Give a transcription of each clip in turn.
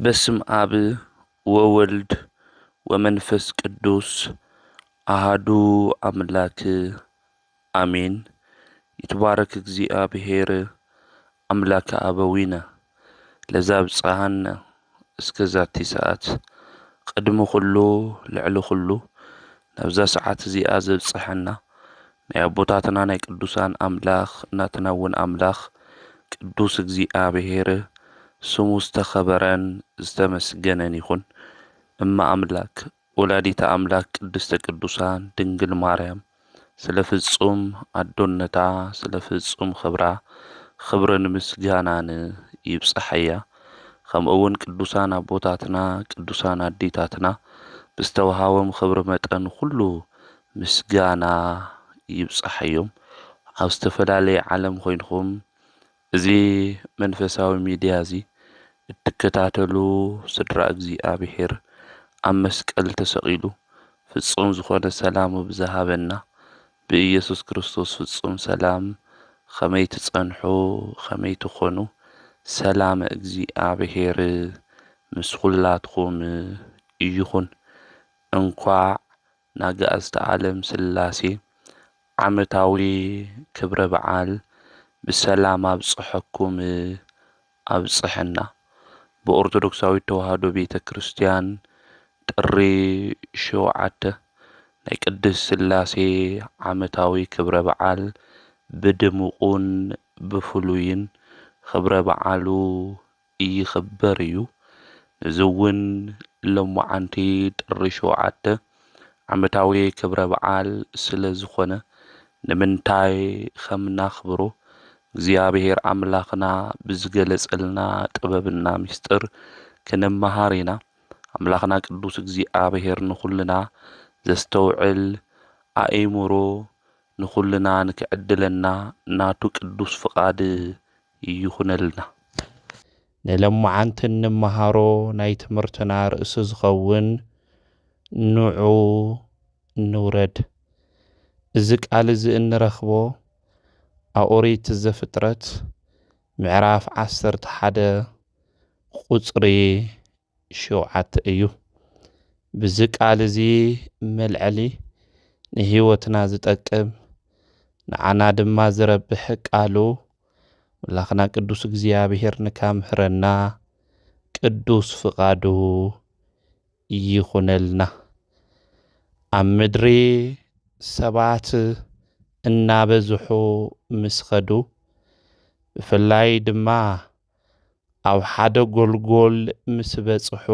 በስም አብ ወወልድ ወመንፈስ ቅዱስ አሃዱ አምላክ አሜን። ይትባረክ እግዚአብሔር አምላከ አበዊነ ለዛብጽሐነ እስከ ዛቲ ሰዓት ቅድሚ ኩሉ ልዕሊ ኩሉ ናብዛ ሰዓት እዚኣ ዘብጽሐና ናይ አቦታትና ናይ ቅዱሳን አምላኽ እናትና እውን አምላኽ ቅዱስ እግዚአብሔር ስሙ ዝተኸበረን ዝተመስገነን ይኹን። እማ አምላክ ወላዲተ አምላክ ቅድስተ ቅዱሳን ድንግል ማርያም ስለ ፍጹም አዶነታ ስለ ፍጹም ክብራ ክብርን ምስጋናን ይብጽሐያ። ከምኡውን ቅዱሳን አቦታትና ቅዱሳን አዴታትና ብዝተወሃቦም ክብሪ መጠን ኩሉ ምስጋና ይብጽሐዮም። ኣብ ዝተፈላለየ ዓለም ኮይንኩም እዚ መንፈሳዊ ሚድያ እዚ እትከታተሉ ስድራ እግዚአብሔር ኣብ መስቀል ተሰቂሉ ፍጹም ዝኾነ ሰላም ብዝሃበና ብኢየሱስ ክርስቶስ ፍጹም ሰላም ከመይ ትጸንሑ ከመይ ትኾኑ ሰላም እግዚአብሔር ምስ ኩላትኩም ይኹን። እንኳዕ ናጋእዝተ ዓለም ስላሴ ዓመታዊ ክብረ በዓል ብሰላም አብጽሐኩም አብጽሐና። በኦርቶዶክሳዊት ተዋህዶ ቤተ ክርስቲያን ጥሪ 7 ናይ ቅድስት ስላሴ ዓመታዊ ክብረ በዓል ብድሙቁን ብፍሉይን ክብረ በዓሉ ይኽበር እዩ። እዚ እውን ሎሙዓንቲ ጥሪ 7 ዓመታዊ ክብረ በዓል ስለ ዝኾነ ንምንታይ ከምናኽብሮ እግዚአብሔር አምላኽና ብዝገለጸልና ጥበብና ምስጢር ክንመሃር ኢና። አምላኽና ቅዱስ እግዚአብሔር ንኹልና ዘስተውዕል አእምሮ ንኹልና ንክዕድለና ናቱ ቅዱስ ፍቃድ ይኹነልና። ንሎሙዓንቲ እንመሃሮ ናይ ትምህርትና ርእሲ ዝኸውን ንዑ ንውረድ። እዚ ቃል እዚ እንረኽቦ ኣብ ኦሪት ዘፍጥረት ምዕራፍ 11 ቁጽሪ 7 እዩ። ብዚ ቃል እዚ መልዐሊ ንህይወትና ዝጠቅም ንዓና ድማ ዝረብሕ ቃሉ አምላኽና ቅዱስ እግዚአብሔር ንካምህረና ቅዱስ ፍቃዱ ይኹነልና። ኣብ ምድሪ ሰባት እናበዝሑ ምስ ኸዱ ብፍላይ ድማ ኣብ ሓደ ጎልጎል ምስ በጽሑ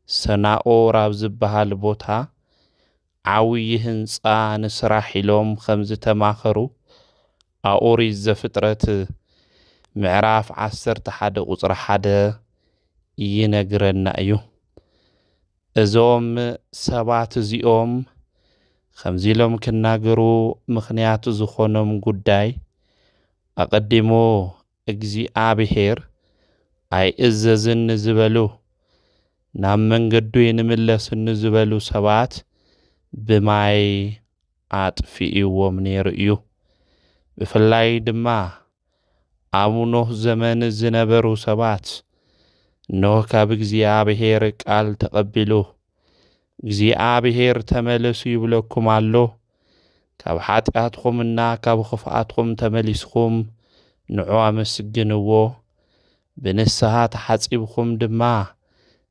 ሰናኦር ኣብ ዝበሃል ቦታ ዓብዪ ህንፃ ንስራሕ ኢሎም ከም ዝተማኸሩ ኣብ ኦሪት ዘፍጥረት ምዕራፍ 11 ቁጽሪ 1 ይነግረና እዩ። እዞም ሰባት እዚኦም ከምዚ ኢሎም ክናገሩ ምኽንያቱ ዝኾኖም ጉዳይ ኣቐዲሞ እግዚአብሔር ኣይእዘዝን ዝበሉ ናብ መንገዱ ይንምለስ ንዝበሉ ሰባት ብማይ አጥፊእዎም ነይሩ እዩ። ብፍላይ ድማ ኣብ ኖህ ዘመን ዝነበሩ ሰባት ኖህ ካብ እግዚአብሔር ቃል ተቐቢሉ እግዚአብሔር ተመለሱ ይብለኩም ኣሎ፣ ካብ ኃጢአትኩምና ካብ ክፍኣትኩም ተመሊስኩም ንዑ ኣመስግንዎ፣ ብንስሐ ተሓጺብኩም ድማ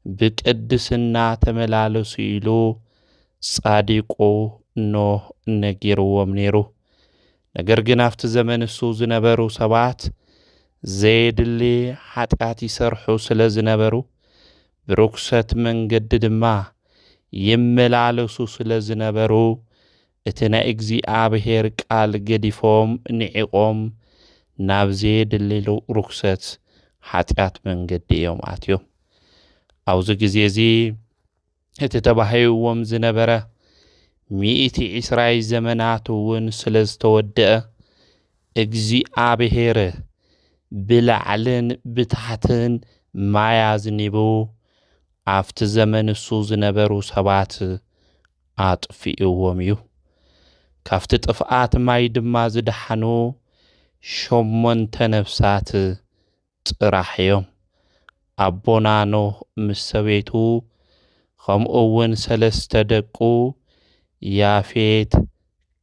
ብቅድስና ተመላለሱ ኢሉ ጻዲቁ ኖህ ነጊርዎም ነይሩ። ነገር ግን ኣብቲ ዘመን እሱ ዝነበሩ ሰባት ዘየድሊ ኃጢአት ይሰርሑ ስለ ዝነበሩ ብርኩሰት መንገዲ ድማ ይመላለሱ ስለ ዝነበሩ እቲ ናይ እግዚአብሔር ቃል ገዲፎም ንዒቆም ናብ ዘየድሊ ርኩሰት ኃጢአት መንገዲ እዮም ኣትዮም። ኣብዚ ግዜ እዚ እቲ ተባሂብዎም ዝነበረ 120 ዘመናት እውን ስለ ዝተወድአ እግዚአብሔር ብላዕልን ብታሕትን ማይ ኣዝኒቡ ኣብቲ ዘመን እሱ ዝነበሩ ሰባት ኣጥፊእዎም እዩ። ካብቲ ጥፍኣት ማይ ድማ ዝደሓኑ 8 ነፍሳት ጥራሕ እዮም። ኣቦና ኖህ ምስ ሰበይቱ ከምኡውን 3 ደቁ ያፌት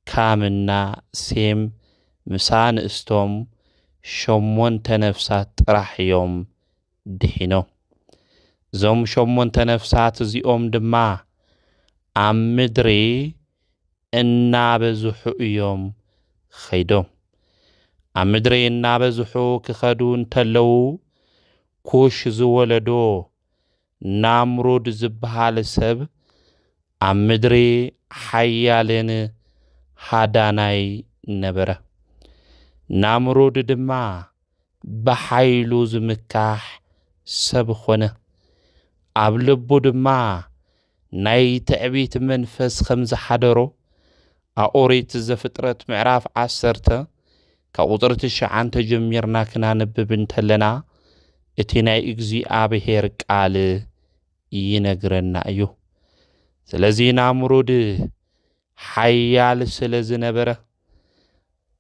ካምና ሴም ምሳ ንእስቶም 8 ነፍሳት ጥራሕ እዮም ድሒኖም። እዞም 8 ነፍሳት እዚኦም ድማ ኣብ ምድሪ እናበዝሑ እዮም ኸይዶም። ኣብ ምድሪ እናበዝሑ ክኸዱ እንተለዉ ኩሽ ዝወለዶ ናምሩድ ዝበሃል ሰብ ኣብ ምድሪ ሓያልን ሃዳናይ ነበረ። ናምሩድ ድማ ብሓይሉ ዝምካሕ ሰብ ኾነ። ኣብ ልቡ ድማ ናይ ትዕቢት መንፈስ ከም ዝሓደሮ ኣብ ኦሪት ዘፍጥረት ምዕራፍ 10 ካብ ቁጥሪ 9 ጀሚርና ክናነብብ እንተለና እቲ ናይ እግዚኣብሔር ቃል ይነግረና እዩ። ስለዚ ናምሩድ ሓያል ስለ ዝነበረ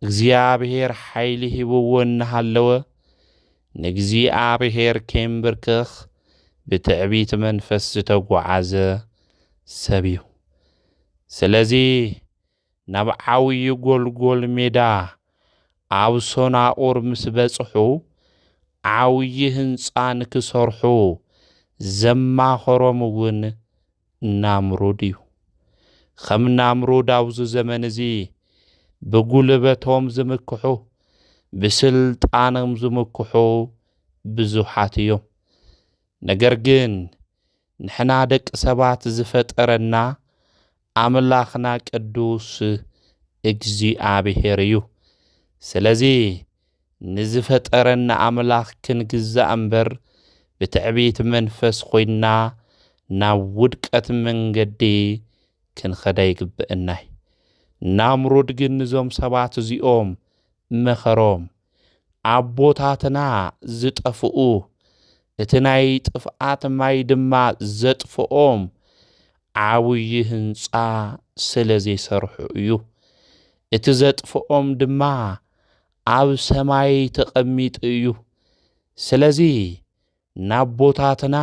እግዚኣብሔር ሓይሊ ሂብዎ እናሃለወ ንእግዚኣብሔር ከይንብርክኽ ብትዕቢት መንፈስ ዝተጓዓዘ ሰብ እዩ። ስለዚ ናብ ዓብዪ ጎልጎል ሜዳ ኣብ ሶናኦር ምስ በጽሑ ዓብዪ ህንፃ ንክሰርሑ ዘማኸሮም እውን ናምሩድ እዩ። ከም ናምሩድ ኣብዚ ዘመን እዚ ብጉልበቶም ዝምክሑ ብስልጣኖም ዝምክሑ ብዙሓት እዮም። ነገር ግን ንሕና ደቂ ሰባት ዝፈጠረና ኣምላኽና ቅዱስ እግዚኣብሔር እዩ። ስለዚ ንዝፈጠረና ኣምላኽ ክንግዛእ እምበር ብትዕቢት መንፈስ ኮይና ናብ ውድቀት መንገዲ ክንኸዳ ይግብአናይ። ናምሩድ ግን ንዞም ሰባት እዚኦም መኸሮም ኣቦታትና ዝጠፍኡ እቲ ናይ ጥፍኣት ማይ ድማ ዘጥፍኦም ዓብዪ ህንፃ ስለ ዘይሰርሑ እዩ። እቲ ዘጥፍኦም ድማ ኣብ ሰማይ ተቐሚጡ እዩ። ስለዚ ናቦታትና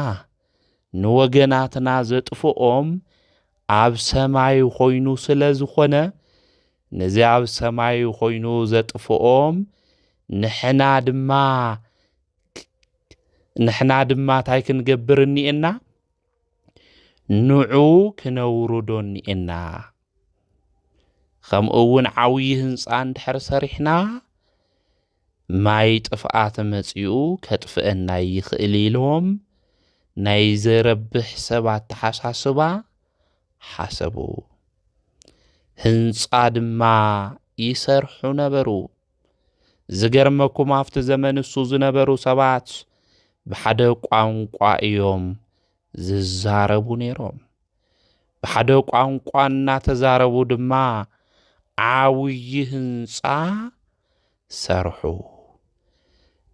ንወገናትና ዘጥፍኦም ኣብ ሰማይ ኮይኑ ስለ ዝኾነ ነዚ ኣብ ሰማይ ኮይኑ ዘጥፍኦም ንሕና ድማ ታይ ክንገብር እኒአና? ንዑ ክነውርዶ እኒአና። ከምኡውን ዓብዪ ህንፃ እንድሕር ሰሪሕና ማይ ጥፍኣት መፂኡ ከጥፍአና ይኽእል ኢሎም ናይ ዘረብሕ ሰባት ተሓሳስባ ሓሰቡ። ህንፃ ድማ ይሰርሑ ነበሩ። ዝገርመኩም ኣብቲ ዘመን እሱ ዝነበሩ ሰባት ብሓደ ቋንቋ እዮም ዝዛረቡ ነይሮም። ብሓደ ቋንቋ እናተዛረቡ ድማ ዓብዪ ህንፃ ሰርሑ።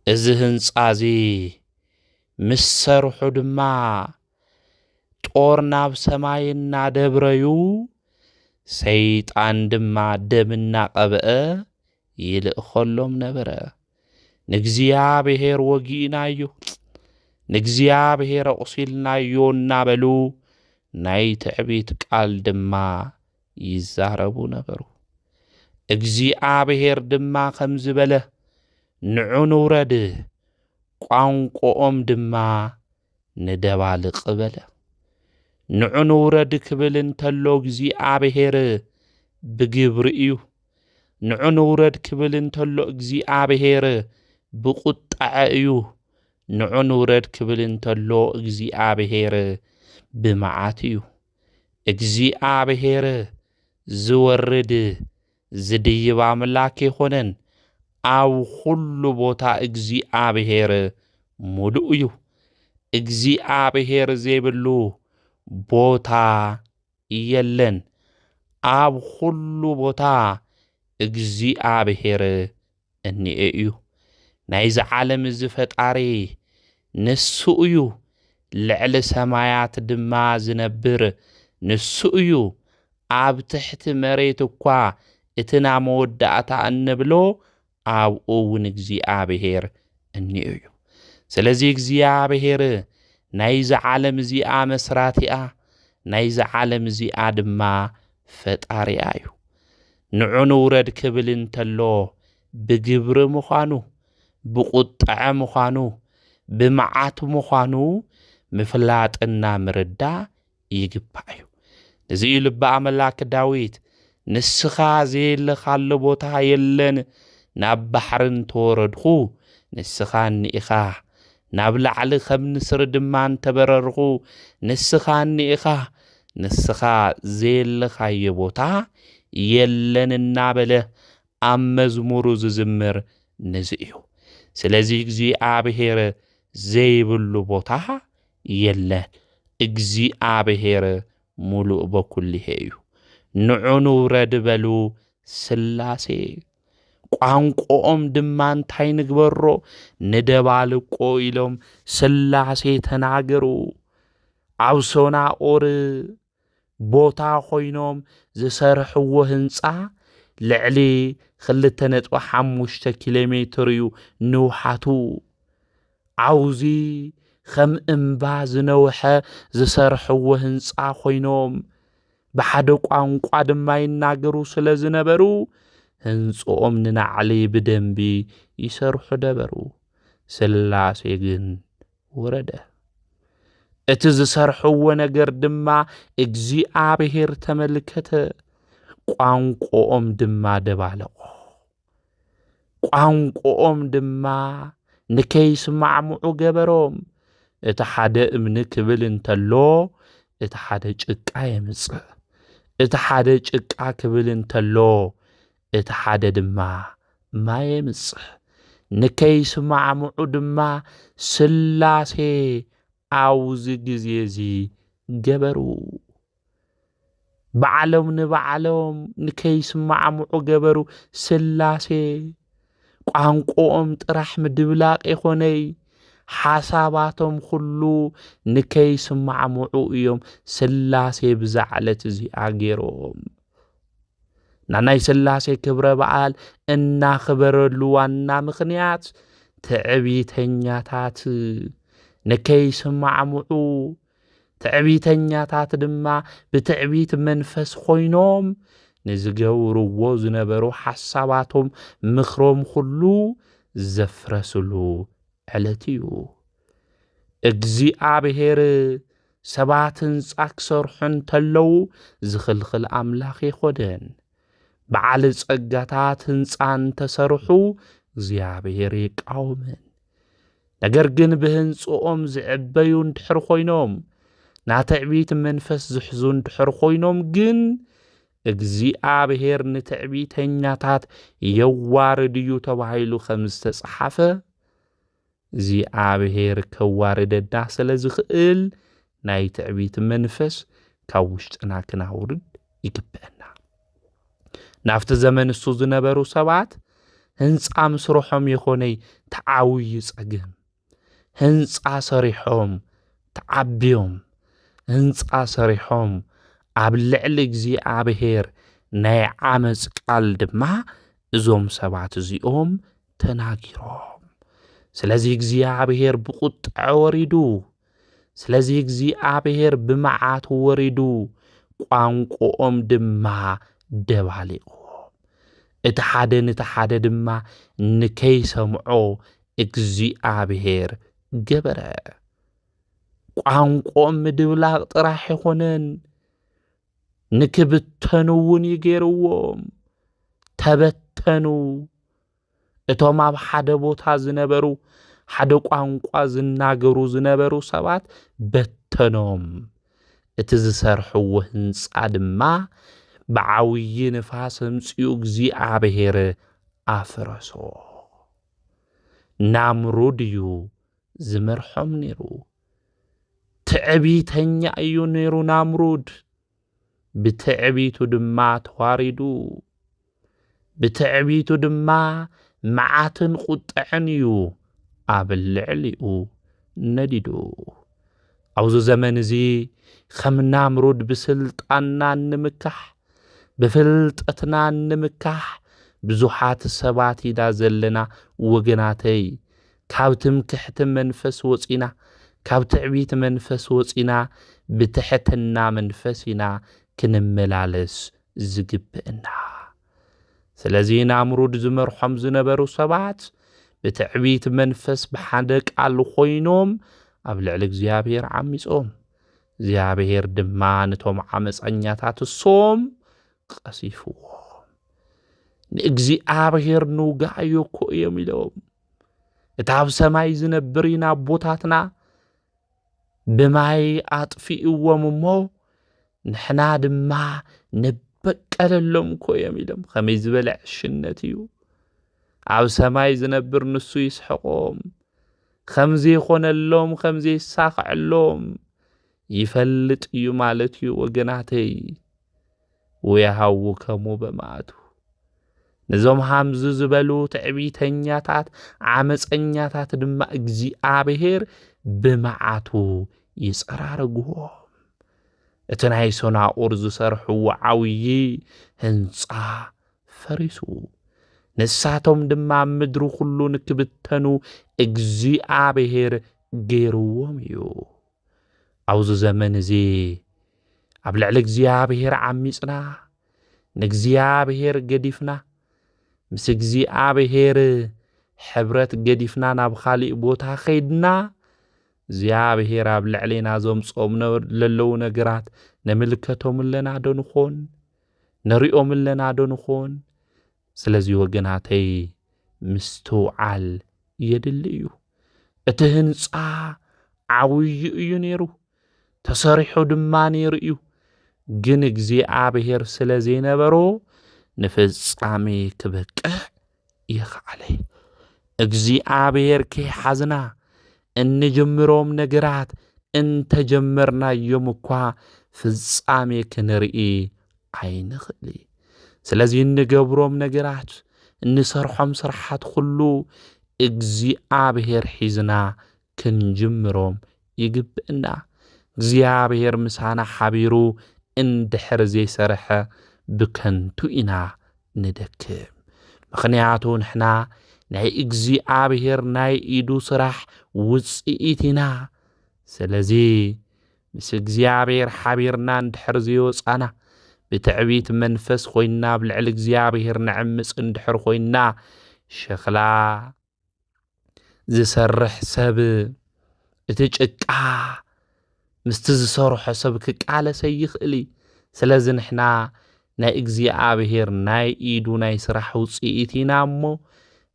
እዚ ህንፃ እዚ ምስ ሰርሑ ድማ ጦር ናብ ሰማይ እናደብረዩ ሰይጣን ድማ ደም እናቐብአ ይልእኸሎም ነበረ። ንእግዚኣብሔር ወጊእናዮ፣ ንእግዚኣብሔር ኣቑሲልናዮ እናበሉ ናይ ትዕቢት ቃል ድማ ይዛረቡ ነበሩ። እግዚአብሔር ድማ ከም ዝበለ ንዑ ንውረድ ቋንቋኦም ድማ ንደባልቕ በለ። ንዑ ንውረድ ክብል እንተሎ እግዚአብሔር ብግብሪ እዩ። ንዑ ንውረድ ክብል እንተሎ እግዚአብሔር ብቁጣዕ እዩ። ንዑ ንውረድ ክብል እንተሎ እግዚአብሔር ብመዓት እዩ። እግዚአብሔር ዝወርድ ዝድይብ አምላክ ይኾነን ኣብ ሁሉ ቦታ እግዚአብሔር ሙሉእ እዩ። እግዚአብሔር ዘይብሉ ቦታ የለን። ኣብ ሁሉ ቦታ እግዚአብሔር እኒአ እዩ። ናይዚ ዓለም ዝፈጣሪ ንሱ እዩ። ልዕሊ ሰማያት ድማ ዝነብር ንሱ እዩ። ኣብ ትሕቲ መሬት እኳ እትና መወዳእታ እንብሎ ኣብኡ እውን እግዚአብሔር እኒአ እዩ። ስለዚህ እግዚአብሔር ናይዚ ዓለም እዚኣ መስራቲኣ ናይዚ ዓለም እዚኣ ድማ ፈጣሪኣ እዩ ንዑ ንውረድ ክብል እንተሎ ብግብሪ ምዃኑ ብቁጣዕ ምዃኑ ብመዓት ምዃኑ ምፍላጥና ምርዳእ ይግባእ እዩ እዚ ልበ ኣምላክ ዳዊት ንስኻ ዘየለኻሉ ቦታ የለን ናብ ባሕርን ተወረድኹ ንስኻ እኒኢኻ ናብ ላዕሊ ከም ንስር ድማ እንተበረርኹ ንስኻ እኒኢኻ ንስኻ ዘየለኻዮ ቦታ የለን እናበለ ኣብ መዝሙሩ ዝዝምር ነዚ እዩ ስለዚ እግዚአብሔር ዘይብሉ ቦታ የለን እግዚአብሔር ሙሉእ በኩልሄ እዩ ንዑ ንውረድ በሉ ስላሴ ቋንቋኦም ድማ እንታይ ንግበሮ ንደባልቆ ኢሎም ስላሴ ተናገሩ ኣብ ሶናኦር ቦታ ኮይኖም ዝሰርሕዎ ህንፃ ልዕሊ 2.5 ኪሎ ሜትር እዩ ንውሓቱ ዓውዚ ከም እምባ ዝነውሐ ዝሰርሕዎ ህንፃ ኮይኖም ብሓደ ቋንቋ ድማ ይናገሩ ስለ ዝነበሩ ህንጾኦም ንናዕሊ ብደንቢ ይሰርሑ ደበሩ ስላሴ ግን ወረደ እቲ ዝሰርሕዎ ነገር ድማ እግዚአብሔር ተመልከተ ቋንቋኦም ድማ ደባለቆ ቋንቋኦም ድማ ንከይስማዕምዑ ገበሮም እቲ ሓደ እምኒ ክብል እንተሎ እቲ ሓደ ጭቃ የምጽእ እቲ ሓደ ጭቃ ክብል እንተሎ እቲ ሓደ ድማ ማይ የምጽእ ንከይስማዕምዑ ድማ ስላሴ ኣብዚ ግዜ እዚ ገበሩ ባዕሎም ንባዕሎም ንከይስማዕምዑ ገበሩ ስላሴ ቋንቋኦም ጥራሕ ምድብላቅ ይኾነይ ሓሳባቶም ኩሉ ንከይስማዕምዑ እዮም ስላሴ ብዛዕለት እዚኣ ገይሮም ናናይ ስላሴ ክብረ በዓል እናኽበረሉ ዋና ምኽንያት ትዕቢተኛታት ንከይስማዕምዑ ትዕቢተኛታት ድማ ብትዕቢት መንፈስ ኮይኖም ንዝገብርዎ ዝነበሩ ሓሳባቶም ምኽሮም ኩሉ ዘፍረስሉ ዕለት እዩ እግዚአብሔር ሰባት ህንፃ ክሰርሑ እንተለው ዝኽልኽል ኣምላኽ ይኾነን በዓል ጸጋታት ህንፃ እንተሰርሑ እግዚአብሔር ይቃወመን ነገር ግን ብህንፅኦም ዝዕበዩ እንድሕር ኮይኖም ናትዕቢት መንፈስ ዝሕዙ እንድሕር ኮይኖም ግን እግዚአብሔር ንትዕቢተኛታት የዋርድ እዩ ተባሂሉ ከም ዝተጻሓፈ እግዚአብሔር ከዋርደና ስለ ዝኽእል ናይ ትዕቢት መንፈስ ካብ ውሽጥና ክናውርድ ይግበአና ናፍቲ ዘመን እሱ ዝነበሩ ሰባት ህንፃ ምስርሖም የኾነይ ተዓውይ ጸግም ህንፃ ሰሪሖም ተዓብዮም ህንፃ ሰሪሖም ኣብ ልዕሊ እግዚአብሔር ናይ ዓመፅ ቃል ድማ እዞም ሰባት እዚኦም ተናጊሮም ስለዚ እግዚአብሔር ብቁጣዕ ወሪዱ ስለዚ እግዚአብሔር ብመዓት ወሪዱ ቋንቋኦም ድማ ደባሊቆም እቲ ሓደ ነቲ ሓደ ድማ ንከይሰምዖ እግዚአብሔር ገበረ ቋንቋኦም ምድብላቅ ጥራሕ ይኾነን ንክብተኑ እውን ይገይርዎም ተበተኑ እቶም ኣብ ሓደ ቦታ ዝነበሩ ሓደ ቋንቋ ዝናገሩ ዝነበሩ ሰባት በተኖም እቲ ዝሰርሕዎ ህንፃ ድማ ብዓውይ ንፋስ ኣምፂኡ እግዚአብሔር ኣፍረሶ ናምሩድ እዩ ዝመርሖም ነይሩ ትዕቢተኛ እዩ ነይሩ ናምሩድ ብትዕቢቱ ድማ ተዋሪዱ ብትዕቢቱ ድማ መዓትን ቁጥዕን እዩ ኣብ ልዕሊኡ ነዲዱ ኣብዚ ዘመን እዚ ከም ናምሩድ ብስልጣንና ንምካሕ ብፍልጠትና ንምካሕ ብዙሓት ሰባት ኢና ዘለና ወገናተይ ካብትም ክሕት መንፈስ ወፂና ካብ ትዕቢት መንፈስ ወፂና ብትሕትና መንፈስ ኢና ክንመላለስ ዝግብእና ስለዚ ናምሩድ ዝመርሖም ዝነበሩ ሰባት ብትዕቢት መንፈስ ብሓደ ቃል ኮይኖም ኣብ ልዕሊ እግዚአብሔር ዓሚጾም እግዚአብሔር ድማ ነቶም ዓመፀኛታት ሶም ቀሲፍዎም ንእግዚአብሔር ንውጋዮ እኮ እዮም ኢሎም እታ ኣብ ሰማይ ዝነብር ኢና ቦታትና ብማይ ኣጥፊእዎም እሞ ንሕና ድማ ንበቀለሎም እኮ እዮም ኢሎም ከመይ ዝበለ ዕሽነት እዩ ኣብ ሰማይ ዝነብር ንሱ ይስሕቆም ከምዚ ይኾነሎም ከምዚ ይሳኽዐሎም ይፈልጥ እዩ ማለት እዩ ወገናተይ ወያሃውከሙ በማቱ ነዞም ሃምዝ ዝበሉ ትዕቢተኛታት ዓመፀኛታት ድማ እግዚአብሔር ብመዓቱ ይጸራርግዎም እቲ ናይ ሶናኦር ዝሰርሕዎ ዓብዪ ህንፃ ፈሪሱ ንሳቶም ድማ ምድሩ ኩሉ ንክብተኑ እግዚአብሔር ገይርዎም እዩ ኣብዚ ዘመን እዚ ኣብ ልዕሊ እግዚአብሔር ዓሚፅና ንእግዚአብሔር ገዲፍና ምስ እግዚአብሔር ሕብረት ገዲፍና ናብ ካሊእ ቦታ ኸይድና እግዚአብሔር ኣብ ልዕሊና ዘምጾም ለለዉ ነገራት ነምልከቶም ኣለና ዶ ንኾን ነሪኦም ኣለና ዶ ንኾን ስለዚ ወገናተይ ምስትውዓል የድሊ እዩ እቲ ህንፃ ዓብዪ እዩ ነይሩ ተሰሪሑ ድማ ነይሩ እዩ ግን እግዚአብሔር ስለ ዘይነበሮ ንፍጻሜ ክበቅዕ ይኽኣለ እግዚአብሔር ከይሓዝና እንጅምሮም ነገራት እንተጀመርናዮም እኳ ፍጻሜ ክንርኢ ኣይንኽእል ስለዚ እንገብሮም ነገራት እንሰርሖም ስራሓት ኩሉ እግዚአብሔር ሒዝና ክንጅምሮም ይግብእና እግዚአብሔር ምሳና ሓቢሩ እንድሕር ዘይሰርሐ ብከንቱ ኢና ንደክም ምኽንያቱ ንሕና ናይ እግዚአብሔር ናይ ኢዱ ስራሕ ውፅኢት ኢና ስለዚ ምስ እግዚአብሔር ሓቢርና እንድሕር ዘይወፃና ብትዕቢት መንፈስ ኮይና ኣብ ልዕሊ እግዚአብሔር ንዕምፅ እንድሕር ኮይና ሸኽላ ዝሰርሕ ሰብ እቲ ጭቃ ምስቲ ዝሰርሖ ሰብ ክቃለሰ ይኽእል ስለዚ ንሕና ናይ እግዚአብሔር ናይ ኢዱ ናይ ስራሕ ውፅኢት ኢና እሞ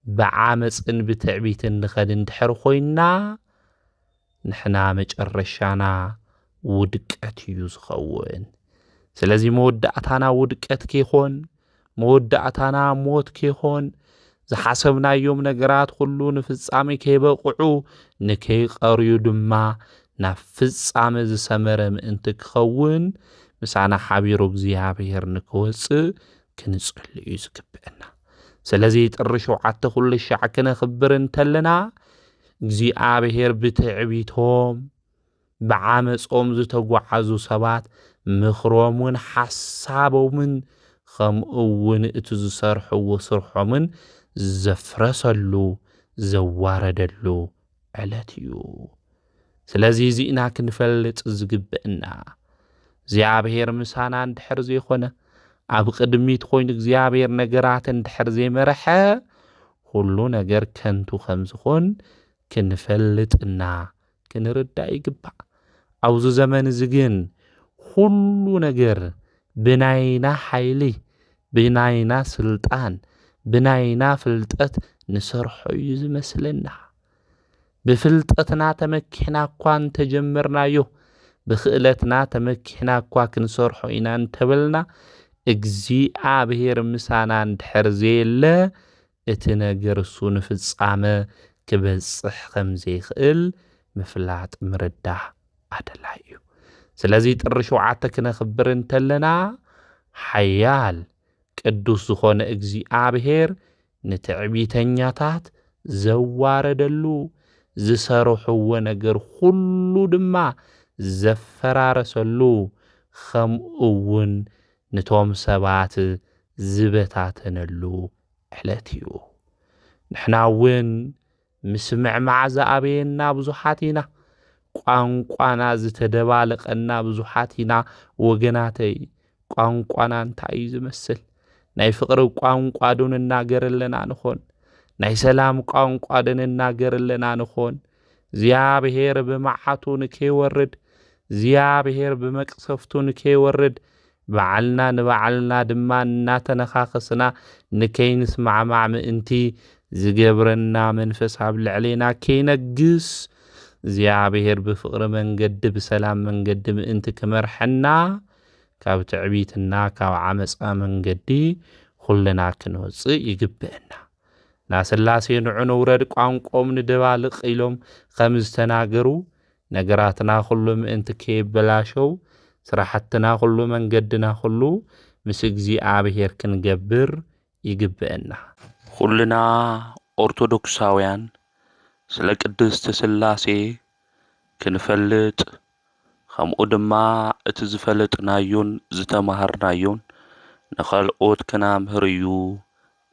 ብዓመፅን ብትዕቢትን ንኸድ እንድሕር ኮይና ንሕና መጨረሻና ውድቀት እዩ ዝኸውን ስለዚ መወዳእታና ውድቀት ከይኾን መወዳእታና ሞት ከይኾን ዝሓሰብናዮም ነገራት ኩሉ ንፍጻሜ ከይበቕዑ ንከይቐርዩ ድማ ናብ ፍጻሜ ዝሰመረ ምእንቲ ክኸውን ምሳና ሓቢሩ እግዚአብሔር ንክወፅእ ክንጽሊ እዩ ዝግብአና ስለዚ ጥሪ 7 ኩሉ ሻዕ ክነኽብር እንተለና እግዚአብሔር ብትዕቢቶም ብዓመፆም ዝተጓዓዙ ሰባት ምኽሮምን ሓሳቦምን ከምኡውን እቲ ዝሰርሕዎ ስርሖምን ዘፍረሰሉ ዘዋረደሉ ዕለት እዩ ስለዚ እዚእና ክንፈልጥ ዝግብእና እግዚአብሔር ምሳና እንድሕር ዘይኮነ ኣብ ቅድሚት ኮይኑ እግዚአብሔር ነገራት እንድሕር ዘይመረሐ ኩሉ ነገር ከንቱ ከም ዝኾን ክንፈልጥና ክንርዳእ ይግባእ ኣብዚ ዘመን እዚ ግን ኩሉ ነገር ብናይና ሓይሊ ብናይና ስልጣን ብናይና ፍልጠት ንሰርሖ እዩ ዝመስለና ብፍልጠትና ተመኪሕና እኳ እንተጀመርናዮ ብኽእለትና ተመኪሕና እኳ ክንሰርሖ ኢና እንተበልና እግዚአብሔር ምሳና እንድሕር ዘየለ እቲ ነገር እሱ ንፍጻመ ክበጽሕ ከም ዘይኽእል ምፍላጥ ምርዳእ ኣደላይ እዩ ስለዚ ጥሪ 7 ክነኽብር እንተለና ሓያል ቅዱስ ዝኾነ እግዚአብሔር ንትዕቢተኛታት ዘዋረደሉ ዝሰርሕዎ ነገር ሁሉ ድማ ዘፈራረሰሉ ከምኡውን ነቶም ሰባት ዝበታተነሉ ዕለት እዩ ንሕና እውን ምስምዕ መዓዛ አበየና ብዙሓት ኢና ቋንቋና ዝተደባለቀና ብዙሓት ኢና ወገናተይ ቋንቋና እንታይ እዩ ዝመስል ናይ ፍቅሪ ቋንቋ ዶ ንናገር ኣለና ንኾን ናይ ሰላም ቋንቋ ዶ ንናገር ኣለና ንኾን እግዚአብሔር ብመዓቱ ንከይወርድ እግዚአብሔር ብመቅሰፍቱ ንከይወርድ በዓልና ንበዓልና ድማ እናተነኻኸስና ንከይንስማዕማዕ ምእንቲ ዝገብረና መንፈስ ኣብ ልዕሌና ከይነግስ እግዚአብሔር ብፍቅሪ መንገዲ ብሰላም መንገዲ ምእንቲ ክመርሐና ካብ ትዕቢትና ካብ ዓመፃ መንገዲ ኩልና ክንወፅእ ይግብአና ናስላሴ ንዑ ውረድ ቋንቋም ንደባልቕ ኢሎም ከም ዝተናገሩ ነገራትና ኩሉ ምእንቲ ከይበላሸው ስራሕትና ኩሉ መንገድና ኩሉ ምስ እግዚአብሔር ክንገብር ይግብአና ኩልና ኦርቶዶክሳውያን ስለ ቅድስት ስላሴ ክንፈልጥ ከምኡ ድማ እቲ ዝፈለጥናዮን ዝተማሃርናዮን ንኻልኦት ክናምህር እዩ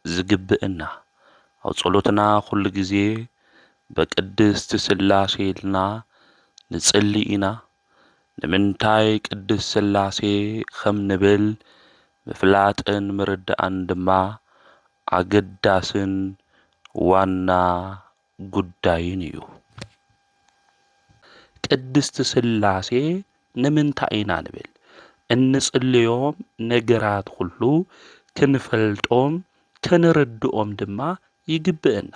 ዝግብአና ኣብ ጸሎትና ኩሉ ግዜ በቅድስት ስላሴ ኢልና ንጽሊ ኢና ንምንታይ ቅድስት ስላሴ ከም ንብል ምፍላጥን ምርዳእን ድማ ኣገዳስን ዋና ጉዳይን እዩ ቅድስት ስላሴ ንምንታይ ኢና ንብል እንጽልዮም ነገራት ሁሉ ክንፈልጦም ክንርድኦም ድማ ይግብአና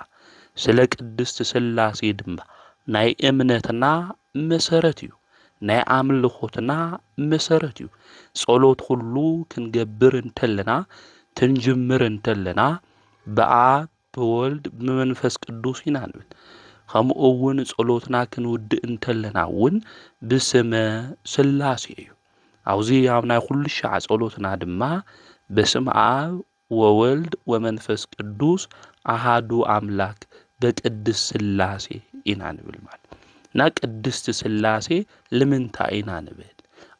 ስለ ቅድስት ስላሴ ድማ ናይ እምነትና መሰረት እዩ ናይ አምልኾትና መሰረት እዩ ጸሎት ሁሉ ክንገብር እንተለና ትንጅምር እንተለና በአብ በወልድ በመንፈስ ቅዱስ ኢና ንብል ከምኡውን ጸሎትና ክንውድእ እንተለና እውን ብስመ ስላሴ እዩ አውዚ ኣብ ናይ ኩሉ ሻዕ ጸሎትና ድማ በስመ አብ ወወልድ ወመንፈስ ቅዱስ አሃዱ አምላክ በቅድስት ስላሴ ኢና ንብል ማለት ና ቅድስት ስላሴ ለምንታይ ኢና ንብል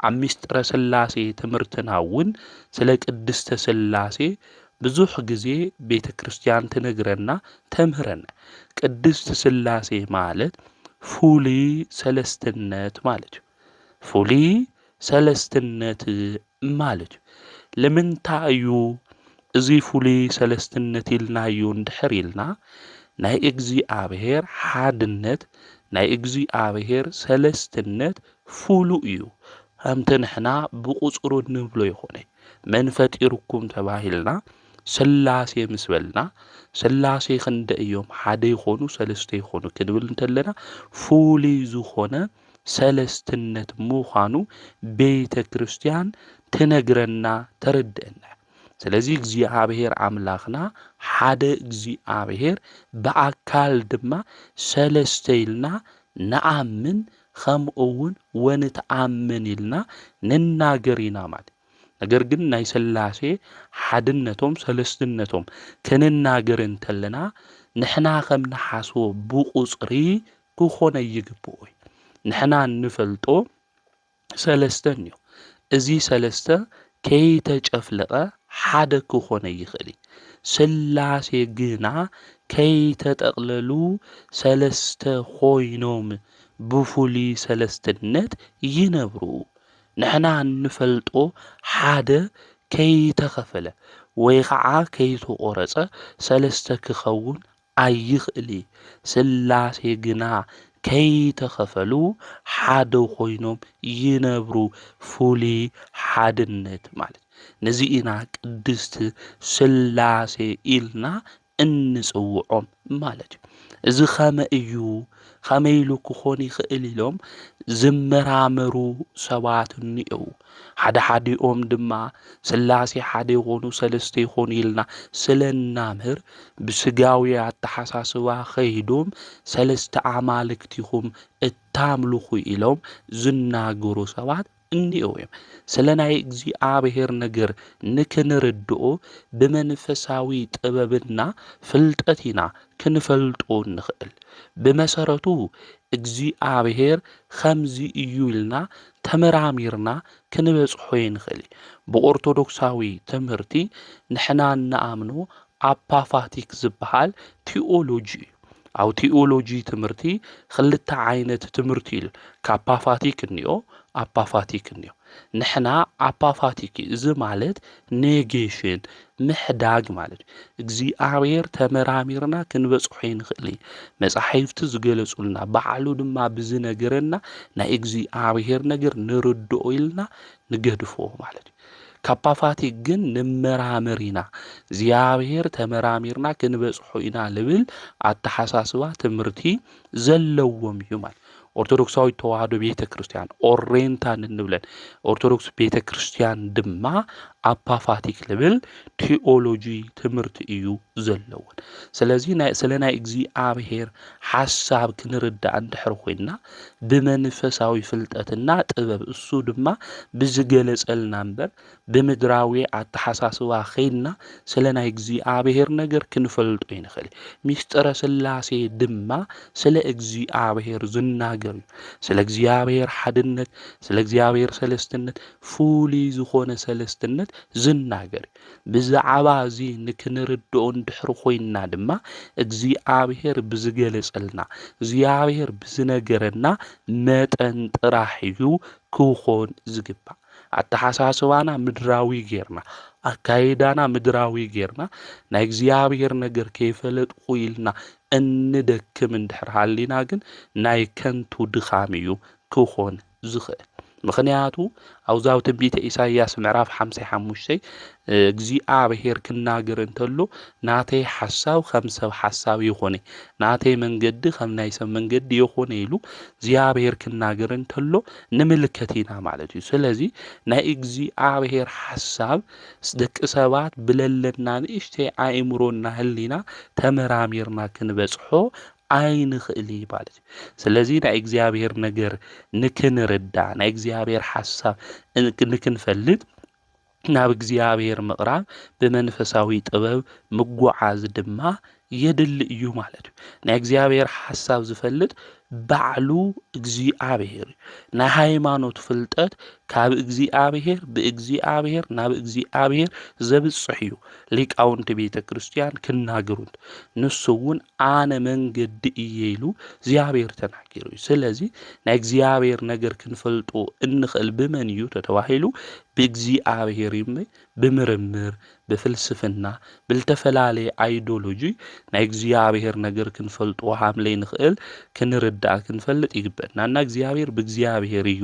ኣብ ምስጢረ ስላሴ ትምህርትና እውን ስለ ቅድስት ስላሴ ብዙሕ ግዜ ቤተ ክርስቲያን ትነግረና ተምህረና ቅድስት ስላሴ ማለት ፉሊ ሰለስትነት ማለት እዩ ፉሊ ሰለስትነት ማለት እዩ ለምንታይ እዩ እዚ ፉሊ ሰለስትነት ኢልናዮ እንድሕር ኢልና ናይ እግዚአብሔር ሓድነት ናይ እግዚአብሔር ሰለስትነት ፉሉ እዩ ከምቲ ንሕና ብቁጽሩ ንብሎ ይኾነ መንፈጢርኩም ተባሂልና ስላሴ ምስ በልና ስላሴ ክንደ እዮም ሓደ ይኾኑ ሰለስተ ይኾኑ ክንብል እንተለና ፉሊ ዝኾነ ሰለስትነት ምዃኑ ቤተ ክርስቲያን ትነግረና ተረድአና ስለዚህ እግዚአብሔር አምላኽና ሓደ እግዚአብሔር በአካል ድማ ሰለስተ ኢልና ነአምን ከምኡውን ወንተአምን ኢልና ንናገር ኢና ማለት ነገር ግን ናይ ስላሴ ሓድነቶም ሰለስትነቶም ክንናገር እንተለና ንሕና ከም ንሓስቦ ብቁጽሪ ክኾነ ይግብኦ ንሕና ንፈልጦ ሰለስተን እዩ እዚ ሰለስተ ከይተጨፍለቐ ሓደ ክኾነ ይኽእል ስላሴ ግና ከይተጠቕለሉ ሰለስተ ኮይኖም ብፉሊ ሰለስትነት ይነብሩ ንሕና ንፈልጦ ሓደ ከይተኸፈለ ወይ ከዓ ከይተቆረጸ ሰለስተ ክኸውን ኣይኽእል ስላሴ ግና ከይተኸፈሉ ሓደ ኮይኖም ይነብሩ ፉሊ ሓድነት ማለት ነዚኢና ቅድስት ስላሴ ኢልና እንጽውዖም ማለት እዚ ኸመ እዩ ኸመይሉ ክኾን ይኽእል ኢሎም ዝመራመሩ ሰባት እኒአው ሓደ ሓዲኦም ድማ ስላሴ ሓደ ይኾኑ ሰለስተ ይኾኑ ኢልና ስለናምህር ብስጋዊ አተሓሳስባ ኸይዶም ሰለስተ አማልክቲኹም እታምልኹ ኢሎም ዝናገሩ ሰባት እንዲው ስለ ናይ እግዚአብሔር ነገር ንክንርድኦ በመንፈሳዊ ጥበብና ፍልጠትና ክንፈልጦ ንኽእል በመሰረቱ እግዚአብሔር ከምዚ እዩ ኢልና ተመራሚርና ክንበጽሖ ንኽእል በኦርቶዶክሳዊ ትምህርቲ ንሕና ንአምኖ አፓፋቲክ ዝበሃል ቲኦሎጂ أو تيولوجي تمرتي خلت عينة تمرتي كابافاتيك النيو أبافاتيك النيو نحنا أبافاتيك إذا مالت نيجيشن محداج مالت إجزي أعير تمراميرنا كنبصحين خلي مصحيفت زغلصولنا بعلو دما بزنا جرنا نا إجزي أعير نجر نردو إلنا نجدفو مالت كابافاتي جن نمرامرينا زيابير تمراميرنا كنبصحو إنا لبل التحساسوا تمرتي زلوم يومال ኦርቶዶክሳዊ ተዋህዶ ቤተ ክርስቲያን ኦሬንታን እንብለን ኦርቶዶክስ ቤተ ክርስቲያን ድማ አፓፋቲክ ልብል ቴዎሎጂ ትምህርት እዩ ዘለውን ስለዚህ ስለናይ እግዚአብሔር ሐሳብ ክንርዳእ እንድሕር ኮይና ብመንፈሳዊ ፍልጠትና ጥበብ እሱ ድማ ብዝገለጸልና እምበር ብምድራዊ አተሐሳስባ ኸይና ስለናይ እግዚአብሔር ነገር ክንፈልጦ ይንኽእል ሚስጥረ ሥላሴ ድማ ስለ እግዚአብሔር ዝናገር ስለ እግዚአብሔር ሓድነት ስለ እግዚአብሔር ሰለስትነት ፉሊ ዝኾነ ሰለስትነት ዝናገር ብዛዕባ እዚ ንክንርድኦ እንድሕር ኮይና ድማ እግዚአብሔር ብዝገለጸልና እግዚአብሔር ብዝነገረና መጠን ጥራሕ እዩ ክኾን ዝግባእ አተሐሳስባና ምድራዊ ጌርና አካይዳና ምድራዊ ጌርና ናይ እግዚአብሔር ነገር ከይፈለጥ ኮይልና እንደክም እንድሕር ሃሊና ግን ናይ ከንቱ ድኻም እዩ ክኾን ዝኽእል ምኽንያቱ አውዛው ትንቢተ ኢሳይያስ ምዕራፍ 55 እግዚአብሔር ክናገር እንተሎ ናተይ ሐሳብ ከም ሰብ ሐሳብ ይኾነ ናተይ መንገዲ ከም ናይ ሰብ መንገዲ ይኾነ ኢሉ እግዚአብሔር ክናገር እንተሎ ንምልከቲና ማለት እዩ ስለዚ ናይ እግዚአብሔር ሐሳብ ደቂ ሰባት ብለለና ንእሽተይ አእምሮና ህሊና ተመራሚርና ክንበጽሖ አይንኽእል ማለት ስለዚህ ናይ እግዚአብሔር ነገር ንክንርዳ ናይ እግዚአብሔር ሐሳብ ንክንፈልጥ ናብ እግዚአብሔር ምቕራብ በመንፈሳዊ ጥበብ ምጓዓዝ ድማ የድል እዩ ማለት ናይ እግዚአብሔር ሐሳብ ዝፈልጥ ባዕሉ እግዚአብሔር ናይ ሃይማኖት ፍልጠት ካብ እግዚአብሔር በእግዚአብሔር ናብ እግዚአብሔር ዘብጽሕ እዩ ሊቃውንት ቤተ ክርስቲያን ክናገሩት ንሱውን አነ መንገድ ኢየሉ እግዚአብሔር ተናገሩ ስለዚህ ናይ እግዚአብሔር ነገር ክንፈልጦ እንኽእል በመን እዩ ተተዋሂሉ በእግዚአብሔር ብምርምር በፍልስፍና بالتፈላለየ አይዲዮሎጂ ናይ እግዚአብሔር ነገር ክንፈልጦ ሃምለይ ንኽእል ክንርዳእ ክንፈልጥ ይግበናና እግዚአብሔር በእግዚአብሔር እዩ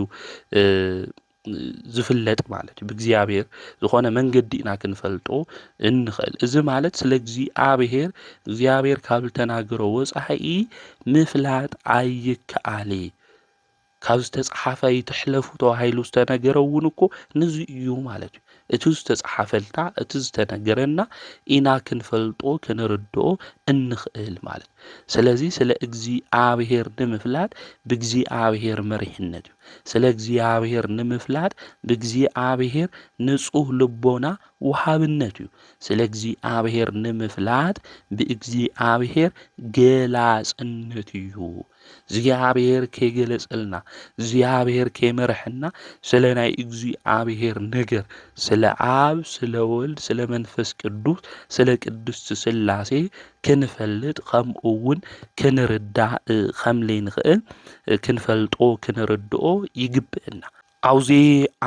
ዝፍለጥ ማለት በእግዚአብሔር ዝኾነ መንገዲ ኢና ክንፈልጦ እንኽእል እዚ ማለት ስለ እግዚአብሔር ካብ ተናገሮ ወጻኢ ምፍላጥ አይከአሊ ካብ ዝተጻሓፈ ይትሕለፉ ተዋሂሉ ዝተነገረውን እኮ ንዙ እዩ ማለት እዩ እቲ ዝተጻሓፈልታ እቲ ዝተነገረና ኢና ክንፈልጦ ክንርድኦ እንኽእል ማለት ስለዚህ ስለ እግዚአብሔር ንምፍላጥ በእግዚአብሔር መሪሕነት ስለ እግዚአብሔር ንምፍላጥ በእግዚአብሔር ንጹህ ልቦና ወሃብነት እዩ ስለ እግዚአብሔር ንምፍላጥ በእግዚአብሔር ገላጽነት እዩ እግዚአብሔር ከገለጽልና እግዚአብሔር ከመርሕና ስለ ናይ እግዚአብሔር ነገር ስለ አብ ስለ ወልድ ስለ መንፈስ ቅዱስ ስለ ቅድስት ሥላሴ ክንፈልጥ ከምኡውን ክንርዳእ ከምለይ ንኽእል ክንፈልጦ ክንርድኦ ይግብአና አውዚ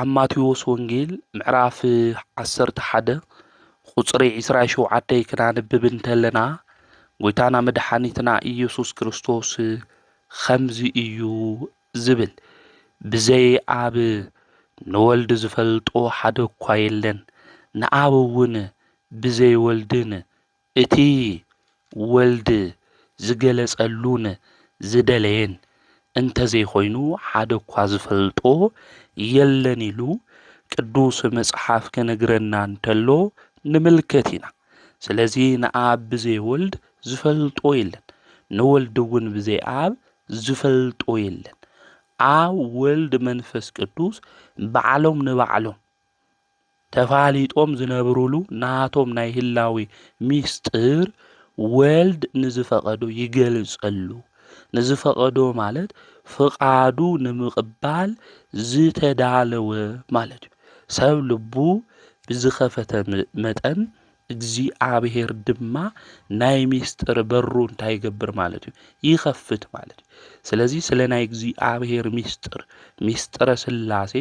ኣብ ማቴዎስ ወንጌል ምዕራፍ 11 ቁጽሪ 27 ክናንብብ እንተለና ጎይታና መድኃኒትና ኢየሱስ ክርስቶስ خمز إيو زبل بزي آب نولد زفلطو حدو كويلن نعاوون بزي ولدن اتي ولد زغلس اللون زدلين انت زي خوينو حدو كوازفلطو يلنيلو ቅዱስ መጽሐፍ ከነግረና እንተሎ ንመልከቲና ስለዚህ ንአብ ብዘይ ወልድ ዝፈልጦ የለን ንወልድውን ብዘይ አብ ዝፈልጦ የለን አብ ወልድ መንፈስ ቅዱስ በዓሎም ንባዕሎም ተፋሊጦም ዝነብሩሉ ናቶም ናይ ህላዊ ሚስጥር ወልድ ንዝፈቀዶ ይገልጸሉ ንዝፈቀዶ ማለት ፍቃዱ ንምቅባል ዝተዳለወ ማለት ሰብ ልቡ ብዝኸፈተ መጠን እግዚአብሔር ድማ ናይ ሚስጥር በሩ እንታይ ይገብር ማለት እዩ ይኸፍት ማለት እዩ ስለዚህ ስለ ናይ እግዚአብሔር ሚስጥረ ስላሴ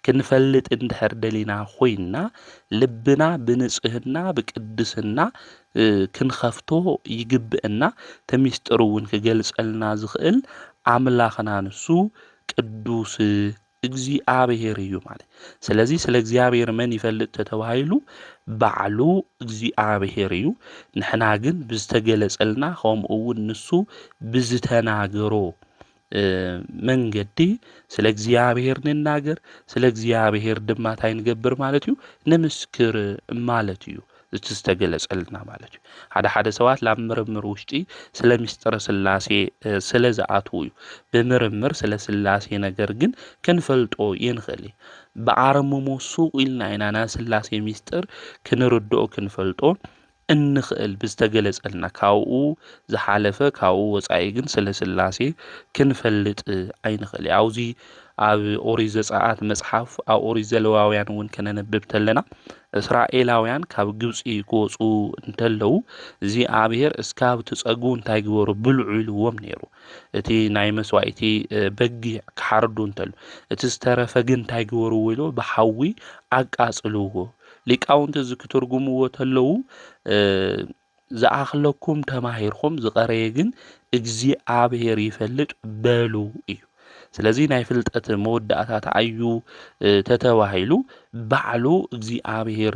ክንፈልጥ እንድሕር ደሊና ኮይና ልብና ብንጽህና ብቅድስና ክንኸፍቶ ይግብአና ተሚስጥሩ እውን ክገልጸልና ዝኽእል አምላኽና ንሱ ቅዱስ እግዚአብሔር እዩ ማለት ስለዚህ ስለ እግዚአብሔር መን ይፈልጥ ተባሂሉ ባዕሉ እግዚአብሔር እዩ ንሕና ግን ብዝተገለጸልና ከምኡ እውን ንሱ ብዝተናገሮ መንገዲ ስለ እግዚአብሔር ንናገር ስለ እግዚአብሔር ድማ ታይ ንገብር ማለት እዩ ንምስክር ማለት እዩ ዝተገለጸልና ማለት እዩ ሓደ ሰባት ላብ ምርምር ውሽጢ ስለ ሚስጥረ ስላሴ ስለ ዝኣትው እዩ ብምርምር ስለ ስላሴ ነገር ግን ክንፈልጦ ይንኽእል በአርምሞ ሱቅ ኢልና ኢና ስላሴ ሚስጥር ክንርድኦ ክንፈልጦ እንኽእል ብዝተገለጸልና ካብኡ ዝሓለፈ ካብኡ ወጻኢ ግን ስለ ስላሴ ክንፈልጥ ኣይንኽእል አውዚ ኣብ ኦሪት ዘጸአት መጽሓፍ ኣብ ኦሪት ዘሌዋውያን እውን ከነነብብ ተለና እስራኤላውያን ካብ ግብጽ ክወጹ እንተለው እግዚአብሔር እስካብ ትጸጉ እንታይ ግበሩ ብልዑ ኢልዎም ነይሩ እቲ ናይ መስዋዕቲ በጊዕ ክሓርዱ እንተሉ እቲ ዝተረፈ ግን እንታይ ግበሩ ኢሎ ብሓዊ ኣቃጽልዎ ሊቃውንቲ ዝክትርጉምዎ ተለው ዝኣኽለኩም ተማሂርኩም ዝቀረየ ግን እግዚአብሔር ይፈልጥ በሉ እዩ ስለዚህ ናይ ፍልጠት መወዳእታት አዩ ተተባሂሉ ባዕሉ እግዚአብሔር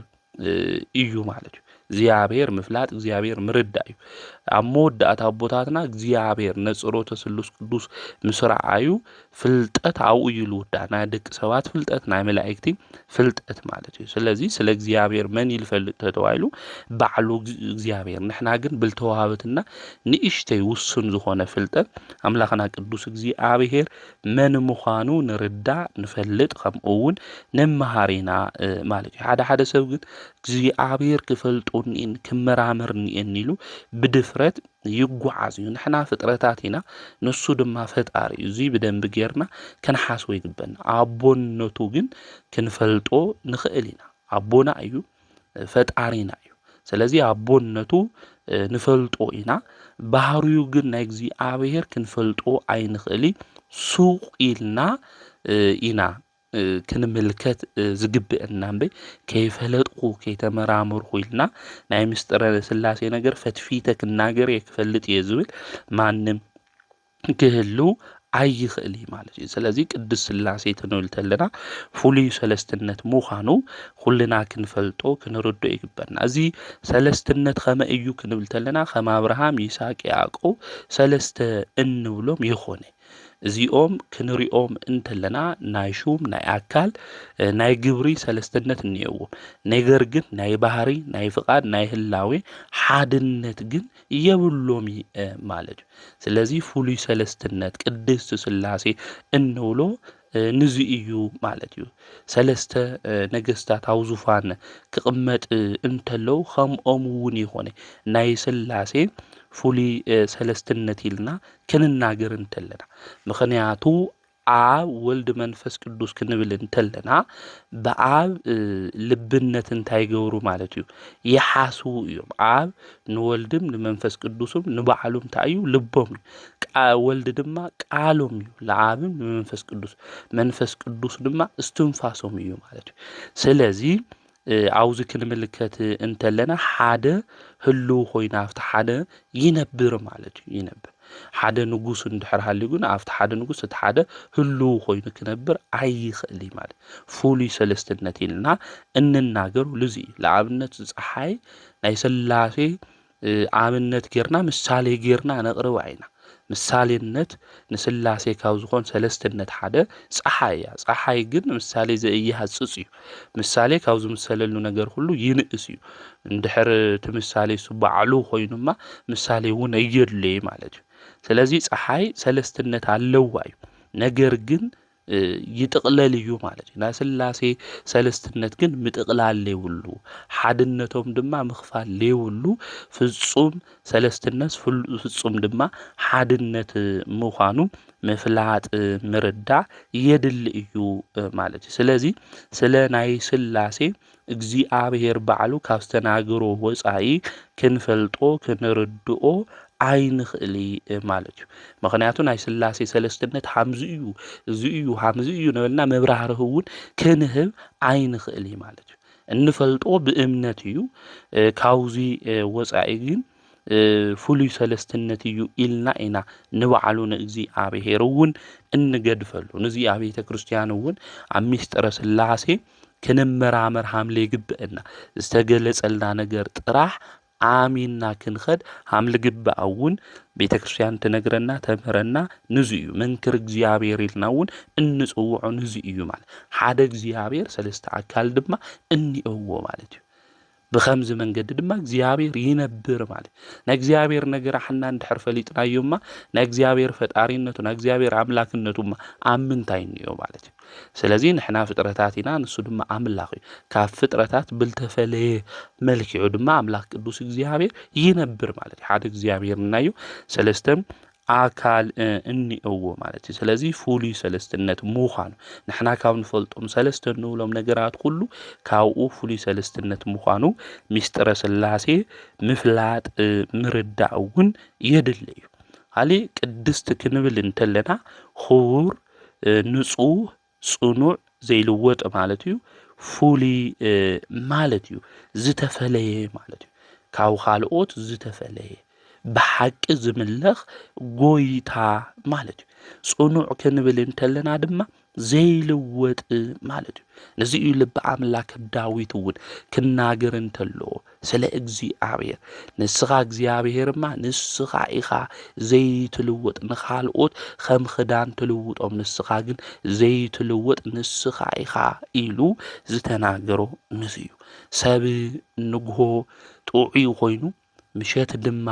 እዩ ማለት እዩ እግዚአብሔር ምፍላጥ እግዚአብሔር ምርዳእ እዩ ኣብ መወዳእታ ቦታትና እግዚአብሔር ነጽሮተ ስሉስ ቅዱስ ምስራዓዩ ፍልጠት ኣብኡ ኢሉ ወዳና ደቂ ሰባት ፍልጠት ናይ መላእክቲ ፍልጠት ማለት እዩ ስለዚህ ስለ እግዚአብሔር መን ይልፈልጥ ተባሂሉ ባዕሉ እግዚአብሔር ንሕና ግን ብልተዋሃበትና ንእሽተይ ውሱን ዝኾነ ፍልጠት አምላኽና ቅዱስ እግዚአብሔር መን ምዃኑ ንርዳእ ንፈልጥ ከምኡውን ነመሃሪና ማለት እዩ ሓደ ሰብ ግን እግዚአብሔር ክፈልጦን ክመራመርኒ ኢሉ ብድፍረት ይጓዓዝ እዩ ንሕና ፍጥረታት ኢና ንሱ ድማ ፈጣሪ እዩ እዚ በደንብ ጌርና ከንሓስቦ ይግበና አቦነቱ ግን ክንፈልጦ ንኽእል ኢና አቦና እዩ ፈጣሪና እዩ ስለዚህ አቦነቱ ንፈልጦ ኢና ባህሪው ግን ናይ እግዚአብሔር ክንፈልጦ ኣይንኽእል ሱቅ ኢልና ኢና ክንምልከት ዝግብአና እምበይ ከይፈለጥኩ ከይተመራመርኩ ኢልና ናይ ምስጥረ ስላሴ ነገር ፈትፊተ ክናገር የክፈልጥ የዝብል ማንም ክህሉ ኣይኽእል ማለት እዩ ስለዚህ ቅዱስ ስላሴ ትንብል ተለና ፍሉይ ሰለስትነት ምዃኑ ኩልና ክንፈልጦ ክንርዶ ይግበና እዚ ሰለስትነት ከመ እዩ ክንብል ተለና ከም አብርሃም ይስሐቅ ያዕቆብ ሰለስተ እንብሎም ይኾነ እዚኦም ክንሪኦም እንተለና ናይ ሹም ናይ አካል ናይ ግብሪ ሰለስትነት እንየው ነገር ግን ናይ ባህሪ ናይ ፍቃድ ናይ ህላዌ ሓድነት ግን የብሎም ማለት ስለዚህ ፍሉይ ሰለስትነት ቅድስት ስላሴ እንብሎ ንዚ እዩ ማለት እዩ ሰለስተ ነገስታት ኣብ ዙፋን ክቅመጥ እንተለው ከምኦም እውን ይኾነ ናይ ስላሴ ፍሉይ ሰለስትነት ኢልና ክንናገር እንተለና ምክንያቱ አብ ወልድ መንፈስ ቅዱስ ክንብል እንተለና በአብ ልብነት እንታይ ገብሩ ማለት እዩ ይሓስቡ እዮም አብ ንወልድም ንመንፈስ ቅዱስም ንባዕሉም ታዩ ልቦም ወልድ ድማ ቃሎም እዩ ለአብም መንፈስ ቅዱስ ድማ እስትንፋሶም እዩ ማለት እዩ ስለዚህ አውዝ ክንምልከት እንተለና ሓደ ህሉ ኮይና afta ሓደ ይነብር ማለት እዩ ይነብር ሓደ ንጉስ እንድሕር ሃልዩ ግን afta ሓደ ንጉስ ሓደ ህሉ ኮይኑ ክነብር ኣይኽእል ማለት ፍሉይ ሰለስትነት ኢልና እንናገሩ ለዚ ለአብነት ፀሐይ ናይ ስላሴ አብነት ጌርና ምሳሌ ጌርና ነቅርብ አይና ምሳሌነት ንስላሴ ካብ ዝኮን ሰለስትነት ሓደ ፀሐይ ፀሐይ ግን ምሳሌ ዘእይሃጽጽ እዩ ምሳሌ ካብ ዝምሰለሉ ነገር ሁሉ ይንእስ እዩ እንድሕር ትምሳሌ ሱባዕሉ ኮይኑማ ምሳሌ እውን እየድለይ ማለት እዩ ስለዚህ ፀሐይ ሰለስትነት ኣለዋ እዩ ነገር ግን ይጥቅለል እዩ ማለት እዩ ናይ ስላሴ ሰለስትነት ግን ምጥቅላል ለይብሉ ሓድነቶም ድማ ምኽፋል ለይብሉ ፍጹም ሰለስትነት ፍጹም ድማ ሓድነት ምዃኑ ምፍላጥ ምርዳእ የድሊ እዩ ማለት እዩ። ስለዚ ስለ ናይ ስላሴ እግዚአብሔር ባዕሉ ካብ ዝተናገሮ ወፃኢ ክንፈልጦ ክንርድኦ ኣይንኽእል ማለት እዩ። ምክንያቱ ናይ ስላሴ ሰለስትነት ሃምዚ እዩ እዚ እዩ ሃምዚ እዩ ነበልና መብራህርህ እውን ክንህብ ኣይንኽእል ማለት እዩ። እንፈልጦ ብእምነት እዩ። ካብዚ ወፃኢ ግን ፍሉይ ሰለስትነት እዩ ኢልና ኢና ንባዕሉ ንእግዚአብሔር እውን እንገድፈሉ። ነዚ ኣብ ቤተ ክርስቲያን እውን ኣብ ምስጢረ ስላሴ ክንመራመር ሃምለ ይግብአና። ዝተገለጸልና ነገር ጥራሕ አሚንና ክንኸድ ሃምለ ግብአ እውን ቤተ ክርስቲያን ትነግረና ተምህረና ንዚ እዩ። መንክር እግዚአብሔር ኢልና እውን እንጽውዖ ንዚ እዩ ማለት ሓደ እግዚአብሔር ሰለስተ አካል ድማ እንእዎ ማለት እዩ። ብኸምዚ መንገዲ ድማ እግዚአብሔር ይነብር ማለት ናይ እግዚአብሔር ነገር ሓና እንድሕር ፈሊጥናዮማ ናይ እግዚአብሔር ፈጣሪነቱ ናይ እግዚአብሔር አምላክነቱማ ኣብ ምንታይ እንዮ ማለት እዩ። ስለዚ ንሕና ፍጥረታት ኢና ንሱ ድማ አምላኽ እዩ። ካብ ፍጥረታት ብልተፈለየ መልክዑ ድማ አምላክ ቅዱስ እግዚአብሔር ይነብር ማለት እዩ። ሓደ እግዚአብሔር እናዩ ሰለስተ አካል እንእዎ ማለት እዩ። ስለዚ ፍሉይ ሰለስትነት ምዃኑ ንሕና ካብ ንፈልጦም ሰለስተ እንብሎም ነገራት ኩሉ ካብኡ ፍሉይ ሰለስትነት ምዃኑ ምስጢረ ስላሴ ምፍላጥ ምርዳእ እውን የድሊ እዩ። ካሊእ ቅድስቲ ክንብል እንተለና ክቡር ንጹህ ጽኑዕ ዘይልወጥ ማለት እዩ። ፍሉይ ማለት እዩ ዝተፈለየ ማለት እዩ። ካብ ካልኦት ዝተፈለየ ብሓቂ ዝምለኽ ጎይታ ማለት እዩ። ጽኑዕ ክንብል እንተለና ድማ ዘይልወጥ ማለት እዩ። ነዚ እዩ ልቢ አምላክ ዳዊት እውን ክናገር እንተሎ ስለ እግዚአብሔር ንስኻ እግዚአብሔርማ ንስኻ ኢኻ ዘይትልወጥ ንኻልኦት ከም ክዳን ትልውጦም ንስኻ ግን ዘይትልወጥ ንስኻ ኢኻ ኢሉ ዝተናገሮ ንዚ እዩ። ሰብ ንግሆ ጥዑይ ኮይኑ ምሸት ድማ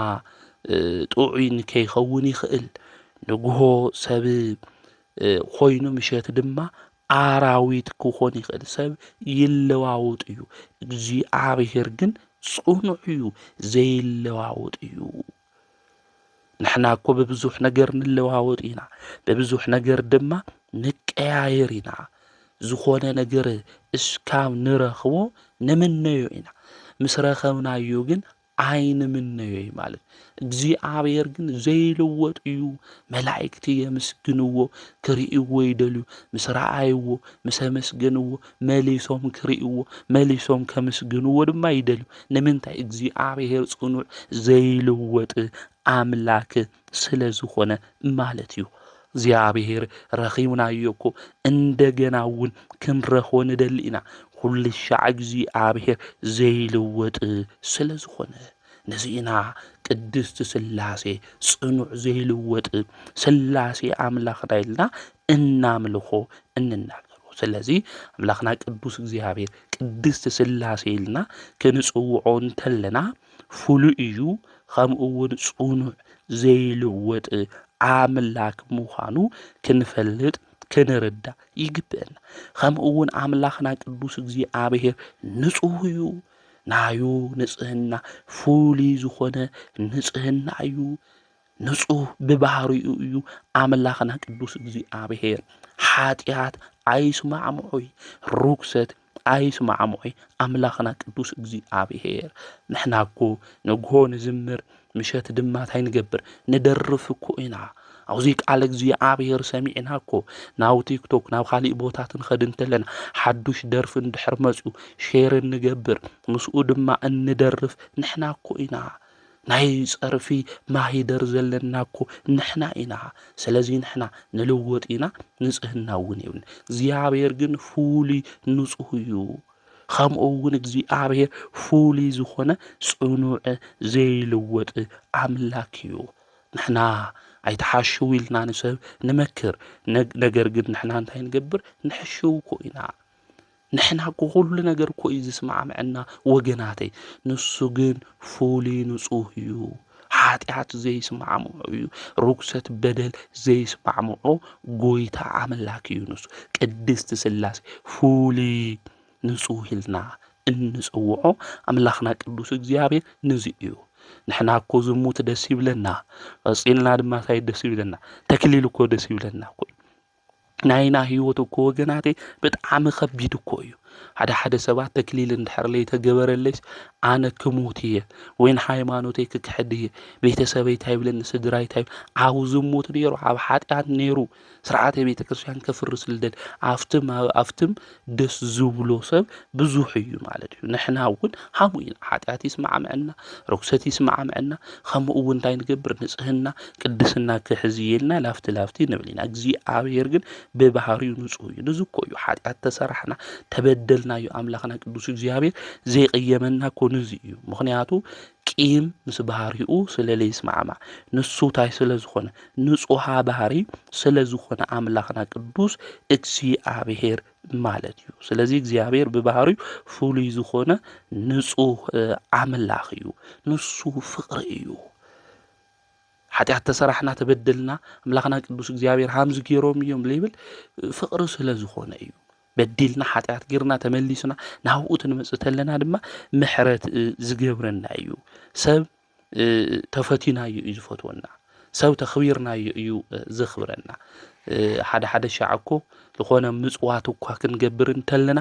ጥዑይ ንከይኸውን ይኽእል። ንግሆ ሰብ ኮይኑ ምሸት ድማ አራዊት ክኾን ይኽእል። ሰብ ይለዋወጥ እዩ። እግዚአብሔር ግን ጽኑዕ እዩ፣ ዘይለዋወጥ እዩ። ንሕና እኮ በብዙሕ ነገር ንለዋወጥ ኢና፣ በብዙሕ ነገር ድማ ንቀያየር ኢና። ዝኾነ ነገር እስካብ ንረኽቦ ንምነዮ ኢና፣ ምስ ረኸብናዮ ግን ኣይንምነዮ ማለት እግዚአብሔር ግን ዘይልወጥ እዩ። መላእክቲ የምስግንዎ ክርእይዎ ይደልዩ፣ ምስ ረኣይዎ ምስ ኣመስገንዎ መሊሶም ክርእይዎ መሊሶም ከምስግንዎ ድማ ይደልዩ። ንምንታይ? እግዚአብሔር ጽኑዕ ዘይልወጥ አምላክ ስለ ዝኾነ ማለት እዩ። እግዚአብሔር ረኺብናዮ እኮ እንደገና እውን ክንረኽቦ ንደሊ ኢና። ኩሉ ሻዕ እግዚአብሔር ዘይልወጥ ስለ ዝኾነ ነዚ ኢና ቅድስቲ ስላሴ ጽኑዕ ዘይልወጥ ስላሴ አምላኽና ኢልና እናምልኾ እንናገሮ። ስለዚ አምላኽና ቅዱስ እግዚአብሔር ቅድስቲ ስላሴ ኢልና ክንጽውዖ እንተለና ፍሉይ እዩ፣ ከምኡ እውን ጽኑዕ ዘይልወጥ አምላክ ምዃኑ ክንፈልጥ ክንርዳእ ይግብአና። ከምኡ እውን አምላኽና ቅዱስ እግዚአብሔር ንጹህ እዩ። ናዩ ንጽህና ፍሉይ ዝኾነ ንጽህና እዩ። ንጹህ ብባህሪኡ እዩ። አምላኽና ቅዱስ እግዚአብሔር ኃጢአት ኣይስማዕምዖይ፣ ርኩሰት ኣይስማዕምዖይ አምላኽና ቅዱስ እግዚአብሔር። ንሕና እኮ ንግሆ ንዝምር ምሸት ድማ እንታይ ንገብር ንደርፍ እኮ ኢና። ኣብዚ ቃል እግዚአብሔር ሰሚዕና እኮ ናብ ቲክቶክ ናብ ካሊእ ቦታት ንኸድ እንተለና ሓዱሽ ደርፊ እንድሕር መፅኡ ሼር እንገብር ምስኡ ድማ እንደርፍ ንሕና እኮ ኢና። ናይ ጸርፊ ማሂደር ዘለና እኮ ንሕና ኢና። ስለዚ ንሕና ንልወጥ ኢና፣ ንጽህና እውን ይብልን። እግዚአብሔር ግን ፍሉይ ንጹህ እዩ። ከምኡ እውን እግዚአብሔር ፍሉይ ዝኾነ ጽኑዕ ዘይልወጥ አምላክ እዩ። ንሕና ኣይተሓሽው ኢልና ንሰብ ንመክር፣ ነገር ግን ንሕና እንታይ ንገብር ንሕሽው እኮ ኢና። ንሕና እኮ ኩሉ ነገር እኮ እዩ ዝስማዕምዐና ወገናተይ፣ ንሱ ግን ፍሉይ ንጹህ እዩ። ኃጢአት ዘይስማዕምዖ እዩ። ርኩሰት በደል ዘይስማዕምዖ ጎይታ አምላክ እዩ። ንሱ ቅድስቲ ስላሴ ፍሉይ ንጹህ ኢልና እንጽውዖ አምላኽና ቅዱስ እግዚአብሔር ንዚ እዩ። ንሕና እኮ ዝሙት ደስ ይብለና ቀፂልና ድማ እንታይ ደስ ይብለና ተክሊል እኮ ደስ ይብለና እኮ ናይና ህይወት እኮ ወገናቴ ብጣዕሚ ከቢድ እኮ እዩ ሓደ ሰባት ተክሊል እንድሕር ለይተገበረለይስ ኣነ ክሙት እየ ወይን ሃይማኖተይ ክክሕድ እየ ቤተሰበይ ታይብለኒ ስድራይ ታይ ኣብ ዝሙት ነይሩ ኣብ ሓጢኣት ነይሩ ስርዓተ ቤተ ክርስቲያን ከፍርስ ልደል ኣፍትም ደስ ዝብሎ ሰብ ብዙሕ እዩ ማለት እዩ ንሕና እውን ሃሙ ኢና ሓጢኣት ይስማዓምዕና ርኩሰት ይስማዓምዕና ከምኡ እውን እንታይ ንገብር ንጽህና ቅድስና ክሕዝየልና ላፍቲ ንብል ኢና እግዚኣብሔር ግን ብባህሪኡ ንጹህ እዩ ንዝኮ እዩ ሓጢኣት ተሰራሕና ተበደልናዮ ኣምላኽና ቅዱስ እግዚኣብሔር ዘይቀየመና ኮኑዚ እዩ ምኽንያቱ ቂም ምስ ባህሪኡ ስለለይ ይስማዓማ ንሱታይ ስለዝኾነ ንጹሃ ባህሪ ስለዝኾነ ኣምላኽና ቅዱስ እግዚኣብሔር ማለት እዩ ስለዚ እግዚኣብሔር ብባህሪኡ ፍሉይ ዝኾነ ንጹህ ኣምላኽ እዩ ንሱ ፍቕሪ እዩ ሓጢኣት ተሰራሕና ተበደልና ኣምላኽና ቅዱስ እግዚኣብሔር ሃምዝ ገይሮም እዮም ለይብል ፍቕሪ ስለዝኾነ እዩ በዲልና ሓጢኣት ጌርና ተመሊስና ናብኡ ትንመጽእ ተለና ድማ ምሕረት ዝገብረና እዩ ሰብ ተፈቲና እዩ ዝፈትወና ሰብ ተኽቢርና እዩ ዘኽብረና ሓደ ሻዕ እኮ ዝኾነ ምጽዋት እኳ ክንገብር እንተለና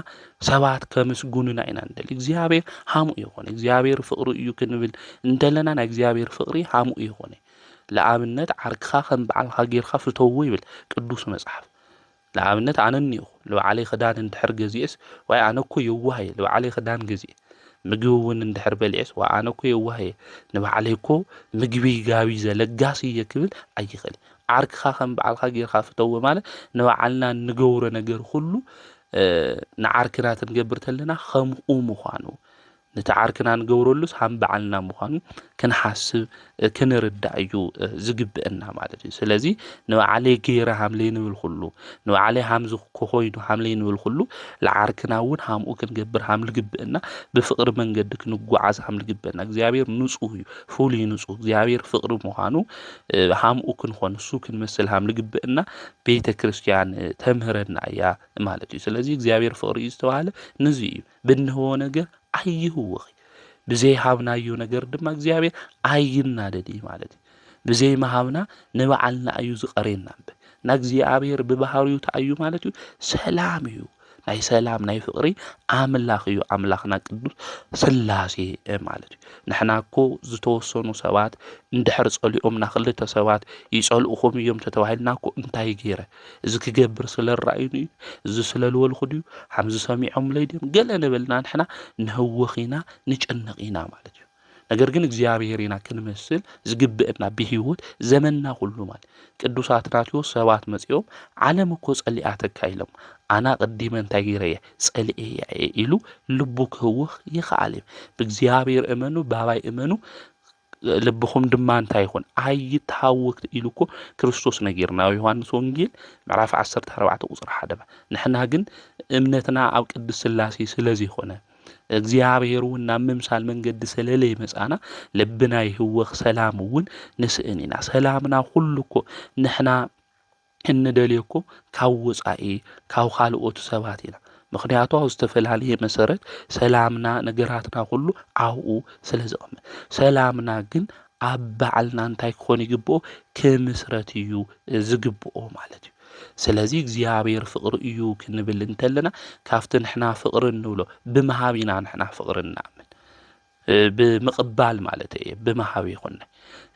ሰባት ከምስጉኑና ኢና እንደል እግዚኣብሔር ሃሙ ይኾነ እግዚኣብሔር ፍቕሪ እዩ ክንብል እንተለና ናይ እግዚኣብሔር ፍቕሪ ሃሙ ይኾነ ለኣብነት ዓርክኻ ከም በዓልኻ ጌርካ ፍተውዎ ይብል ቅዱስ መጽሓፍ ለኣብነት ኣነኒኹ ለባዕለይ ክዳን እንድሕር ገዚእስ ወይ ኣነ እኮ የዋህ እየ ለባዕለይ ክዳን ገዚእ ምግቢ እውን እንድሕር በሊዕስ ወይ ኣነ እኮ የዋህ እየ ንባዕለይ እኮ ምግቢ ጋቢዘ ለጋሲ እየ ክብል ኣይኽእል ዓርክኻ ከም በዓልካ ጌርካ ፍተውዎ ማለት ንባዕልና ንገብሮ ነገር ኩሉ ንዓርክና ትንገብር ተለና ከምኡ ምዃኑ ነቲ ዓርክና ንገብረሉስ ሃም በዓልና ምዃኑ ክንሓስብ ክንርዳእ እዩ ዝግብአና ማለት እዩ ስለዚ ንባዕለይ ገይረ ሃምለይ ንብል ኩሉ ንባዕለይ ሃምዚ ኮይኑ ሃምለይ ንብል ኩሉ ለዓርክና እውን ሃምኡ ክንገብር ሃም ልግብአና ብፍቕሪ መንገዲ ክንጓዓዝ ሃም ልግብአና እግዚኣብሔር ንጹህ እዩ ፍሉይ ንጹህ እግዚኣብሔር ፍቕሪ ምዃኑ ሃምኡ ክንኾን እሱ ክንመስል ሃም ልግብአና ቤተ ክርስቲያን ተምህረና እያ ማለት እዩ ስለዚ እግዚኣብሔር ፍቕሪ እዩ ዝተባሃለ ንዚ እዩ ብንህቦ ነገር ኣይህወኺ ብዘይ ሃብናዮ ነገር ድማ እግዚኣብሔር ኣይናደድ ማለት እዩ ብዘይ መሃብና ንባዕልና እዩ ዝቐሬና ና እግዚኣብሔር ብባህሪኡ ተኣዩ ማለት እዩ ሰላም እዩ ናይ ሰላም ናይ ፍቕሪ ኣምላኽ እዩ ኣምላኽና ቅዱስ ስላሴ ማለት እዩ ንሕና እኮ ዝተወሰኑ ሰባት እንድሕር ጸሊኦም ክልተ ሰባት ይጸልኡኹም እዮም ተተባሂልና እኮ እንታይ ገይረ እዚ ክገብር ስለራእዩኒ እዩ እዚ ስለልወልኹ ድዩ ሓምዚ ሰሚዖም ለይድዮም ገለ ንበልና ንሕና ንህወኺና ንጨነቒና ማለት እዩ ነገር ግን እግዚአብሔር ኢና ክንመስል ዝግብእና ብህይወት ዘመንና ሁሉ ማለት ቅዱስ አትናቴዎስ ሰባት መጽዮም ዓለም እኮ ጸሊአተካ ኢሎም አና ቀዲመ እንታይ ገይረየ ጸልኤየ ኢሉ ልቡ ክህውኽ ይኽአል ብእግዚአብሔር እመኑ ባባይ እመኑ ልብኹም ድማ እንታይ ይኹን ኣይታወክ ኢሉኮ ክርስቶስ ነጊርና ዮሐንስ ወንጌል ምዕራፍ 14 ቁጥር 1 ንሕና ግን እምነትና ኣብ ቅዱስ ሥላሴ ስለዚ ሆነ እግዚአብሔር ወና መምሳል መንገድ ስለለይ መጻና ልብና ይህወኽ ሰላም እውን ንስእኒና ሰላምና ሁሉኮ ንሕና እንደልየኮ ካብ ወጻኢ ካብ ካልኦት ሰባት ኢና ምክንያቱ ኣብ ዝተፈላልየ መሰረት ሰላምና ነገራትና ሁሉ ኣብኡ ስለዝቕመ ሰላምና ግን ኣብ በዓልና እንታይ ክኾን ይግብኦ ክምስረት እዩ ዝግብኦ ማለት እዩ ስለዚ እግዚአብሔር ፍቅር እዩ ክንብል እንተለና ካፍት ንሕና ፍቅር እንብሎ ብመሃቢና ንሕና ፍቅር እናምን ብምቕባል ማለት እዩ ብመሃቢ ይኾነ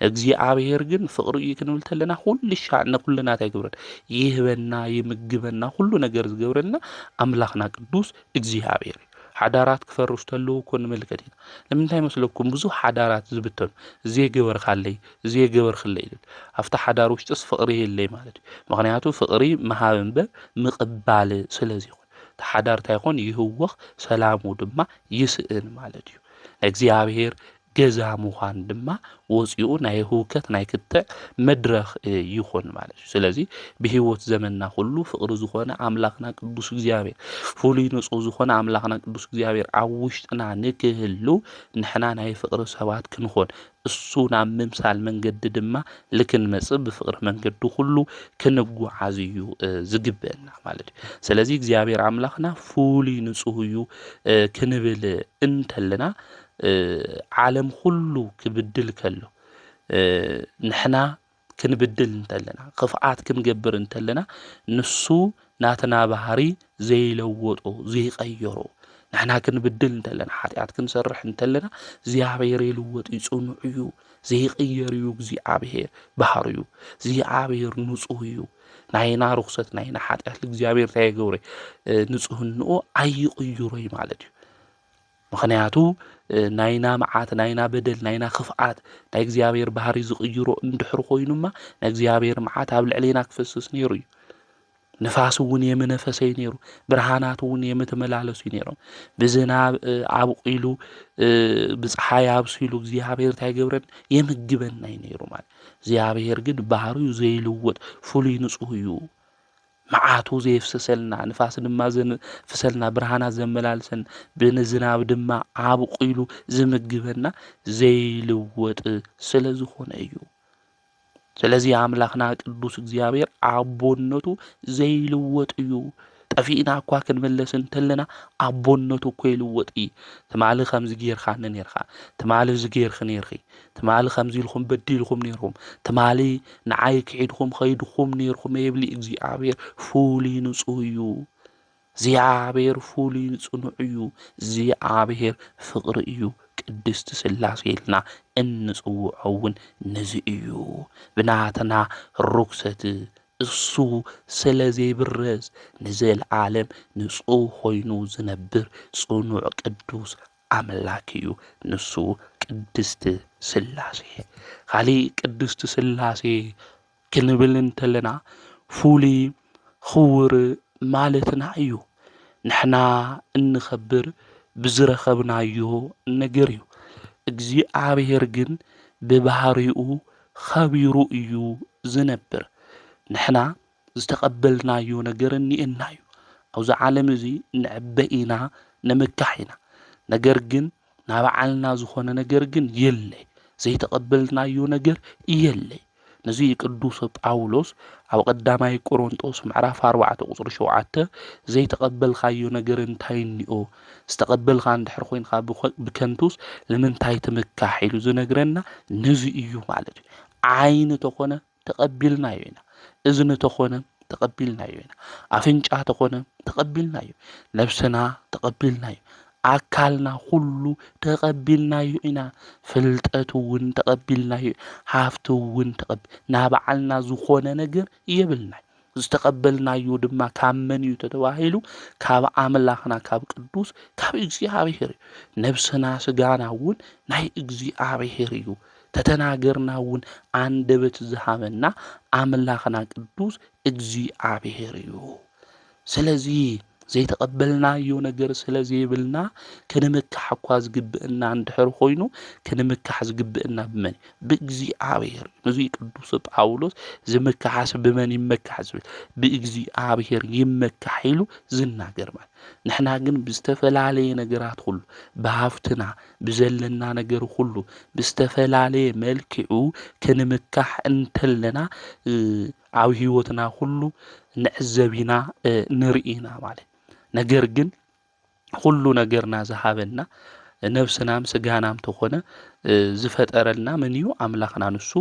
እግዚአብሔር ግን ፍቅር እዩ ክንብል ተለና ሁሉ ሻዕነ ኩሉና ታይግብረን ይህበና ይምግበና ሁሉ ነገር ዝገብረና አምላኽና ቅዱስ እግዚአብሔር ሓዳራት ክፈርሱ ተለው ኮን መልከት ኢና ለምንታይ መስለኩም ብዙ ሓዳራት ዝብተኑ ዘገበር ካለይ ዘገበር ክለይ afta ሓዳር ውሽጥስ ፍቅሪ የለይ ማለት እዩ ምክንያቱ ፍቅሪ መሃብንበ ምቕባል ስለዚ ይኾን ተሓዳር ታይኾን ይህወኽ ሰላሙ ድማ ይስእን ማለት እዩ እግዚአብሔር ገዛ ምዃን ድማ ወጽኡ ናይ ህውከት ናይ ክትዕ መድረኽ ይኾን ማለት እዩ ስለዚ ብህይወት ዘመንና ሁሉ ፍቅሪ ዝኾነ አምላኽና ቅዱስ እግዚአብሔር ፍሉይ ንጹህ ዝኾነ አምላኽና ቅዱስ እግዚአብሔር ኣብ ውሽጥና ንክህሉ ንሕና ናይ ፍቅሪ ሰባት ክንኾን እሱና መምሳል መንገድ ድማ ልክንመጽእ ብፍቅሪ መንገዱ ሁሉ ክንጓዓዝ እዩ ዝግበአና ማለት እዩ ስለዚ እግዚአብሔር አምላኽና ፍሉይ ንጹህ እዩ ክንብል እንተለና ዓለም ኩሉ ክብድል ከሎ ንሕና ክንብድል እንተለና ክፍኣት ክንገብር እንተለና ንሱ ናትና ባህሪ ዘይለወጦ ዘይቀየሮ ንሕና ክንብድል እንተለና ሓጢኣት ክንሰርሕ እንተለና እግዚኣብሔር ይልወጥ ይጽኑዕ እዩ ዘይቀየር እዩ እግዚኣብሔር ባህሪዩ እግዚኣብሔር ንጹህ እዩ ናይና ርኩሰት ናይና ሓጢኣት እግዚአብሔር ታይገብረ ንጹህንኦ ኣይቅይሮይ ማለት እዩ ምክንያቱ ናይና መዓት ናይና በደል ናይና ክፍኣት ናይ እግዚአብሔር ባህሪ ዝቅይሮ እንድሕር ኮይኑማ ናይ እግዚአብሔር መዓት ኣብ ልዕሌና ክፈስስ ነይሩ እዩ ንፋስ እውን የመነፈሰይ ነይሩ ብርሃናት እውን የመተመላለሱ ነይሮም ብዝናብ ኣብቂሉ ብፀሓይ ኣብሲሉ እግዚአብሔር ታይገብረን የምግበና ነይሩ ማለት እግዚአብሔር ግን ባህሪው ዘይልወጥ ፍሉይ ንጹህ እዩ መዓቱ ዘይፍሰሰልና ንፋስ ድማ ዘንፍሰልና ብርሃናት ዘመላልሰን ብዝናብ ድማ ኣብቂሉ ዝምግበና ዘይልወጥ ስለዝኾነ እዩ ስለዚ አምላኽና ቅዱስ እግዚአብሔር አቦነቱ ዘይልወጥ እዩ ጠፊእና እኳ ክንመለስ እንተለና አቦነቱ እኮ ይልወጥ እዩ ትማሊ ከምዚ ጌርካኒ ነርካ ትማሊ ዝጌርክ ነርኺ ትማሊ ከምዚ ኢልኩም በዲልኩም ነርኩም ትማሊ ንዓይ ክዒድኩም ከይድኩም ነርኩም የብሊ እግዚአብሔር ፍሉይ ንጹህ እዩ እግዚአብሔር ፍሉይ ጽኑዕ እዩ እግዚአብሔር ፍቅሪ እዩ ቅድስት ስላሴ ኢልና እንጽውዖውን ነዚ እዩ ብናተና ርኩሰት እሱ ስለዘይብረዝ ንዘለዓለም ንጹህ ኮይኑ ዝነብር ጽኑዕ ቅዱስ አምላክ እዩ ንሱ ቅድስት ስላሴ ካሊእ ቅድስት ስላሴ ክንብል እንተለና ፍሉይ ክቡር ማለትና እዩ ንሕና እንኸብር ብዝረኸብናዮ ነገር እዩ እግዚአብሔር ግን ብባህሪኡ ኸቢሩ እዩ ዝነብር ንሕና ዝተቀበልናዮ ነገር እኒአና እዩ ኣብዚ ዓለም እዚ ንዕበኢና ንምካሕ ኢና ነገር ግን ናባዓልና ዝኾነ ነገር ግን የለይ ዘይተቀበልናዮ ነገር የለይ ነዚ ቅዱስ ጳውሎስ ኣብ ቀዳማይ ቆሮንጦስ ምዕራፍ 4 ቁጽሪ 7 ዘይተቀበልካዮ ነገር እንታይ እንኦ ዝተቀበልካ እንድሕር ኮይንካ ብከንቱስ ለምንታይ ትምካሕ ኢሉ ዝነግረና ነዚ እዩ ማለት እዩ ዓይኒ ተኾነ ተቀቢልናዮ ኢና እዝኒ ተኾነ ተቀቢልናዮ ኢና ኣፍንጫ ተኾነ ተቀቢልናዮ ነፍስና ተቀቢልናዮ አካልና ሁሉ ተቀቢልናዮ ኢና ፍልጠት እውን ተቀቢልናዮ ሃፍቲ እውን ናባዓልና ዝኾነ ነገር የብልናዮ ዝተቀበልናዮ ድማ ካብ መን እዩ ተባሂሉ ካብ አምላኽና ካብ ቅዱስ ካብ እግዚአብሔር ነፍስና ስጋና እውን ናይ እግዚአብሔር እዩ ተተናገርና እውን አንደበት ዝሃበና አምላኽና ቅዱስ እግዚአብሔር እዩ ስለዚ ዘይተቀበልናዮ ነገር ስለዘይብልና ክንምካሕ እኳ ዝግብእና እንድሕር ኮይኑ ክንምካሕ ዝግብእና ብመን ብእግዚአብሔር ነዚ ቅዱስ ጳውሎስ ዝምካሕስ ብመን ይመካሕ ዝብል ብእግዚአብሔር ይመካሕ ኢሉ ዝናገር ማለት ንሕና ግን ብዝተፈላለየ ነገራት ሁሉ ብሃፍትና ብዘለና ነገር ሁሉ ብዝተፈላለየ መልክዑ ክንምካሕ እንተለና ኣብ ህይወትና ሁሉ ንዕዘቢና ንርኢና ማለት ነገር ግን ሁሉ ነገርና ዝሃበና ነፍስናም ስጋናም ተኾነ ዝፈጠረልና ምን እዩ አምላኽና ንሱ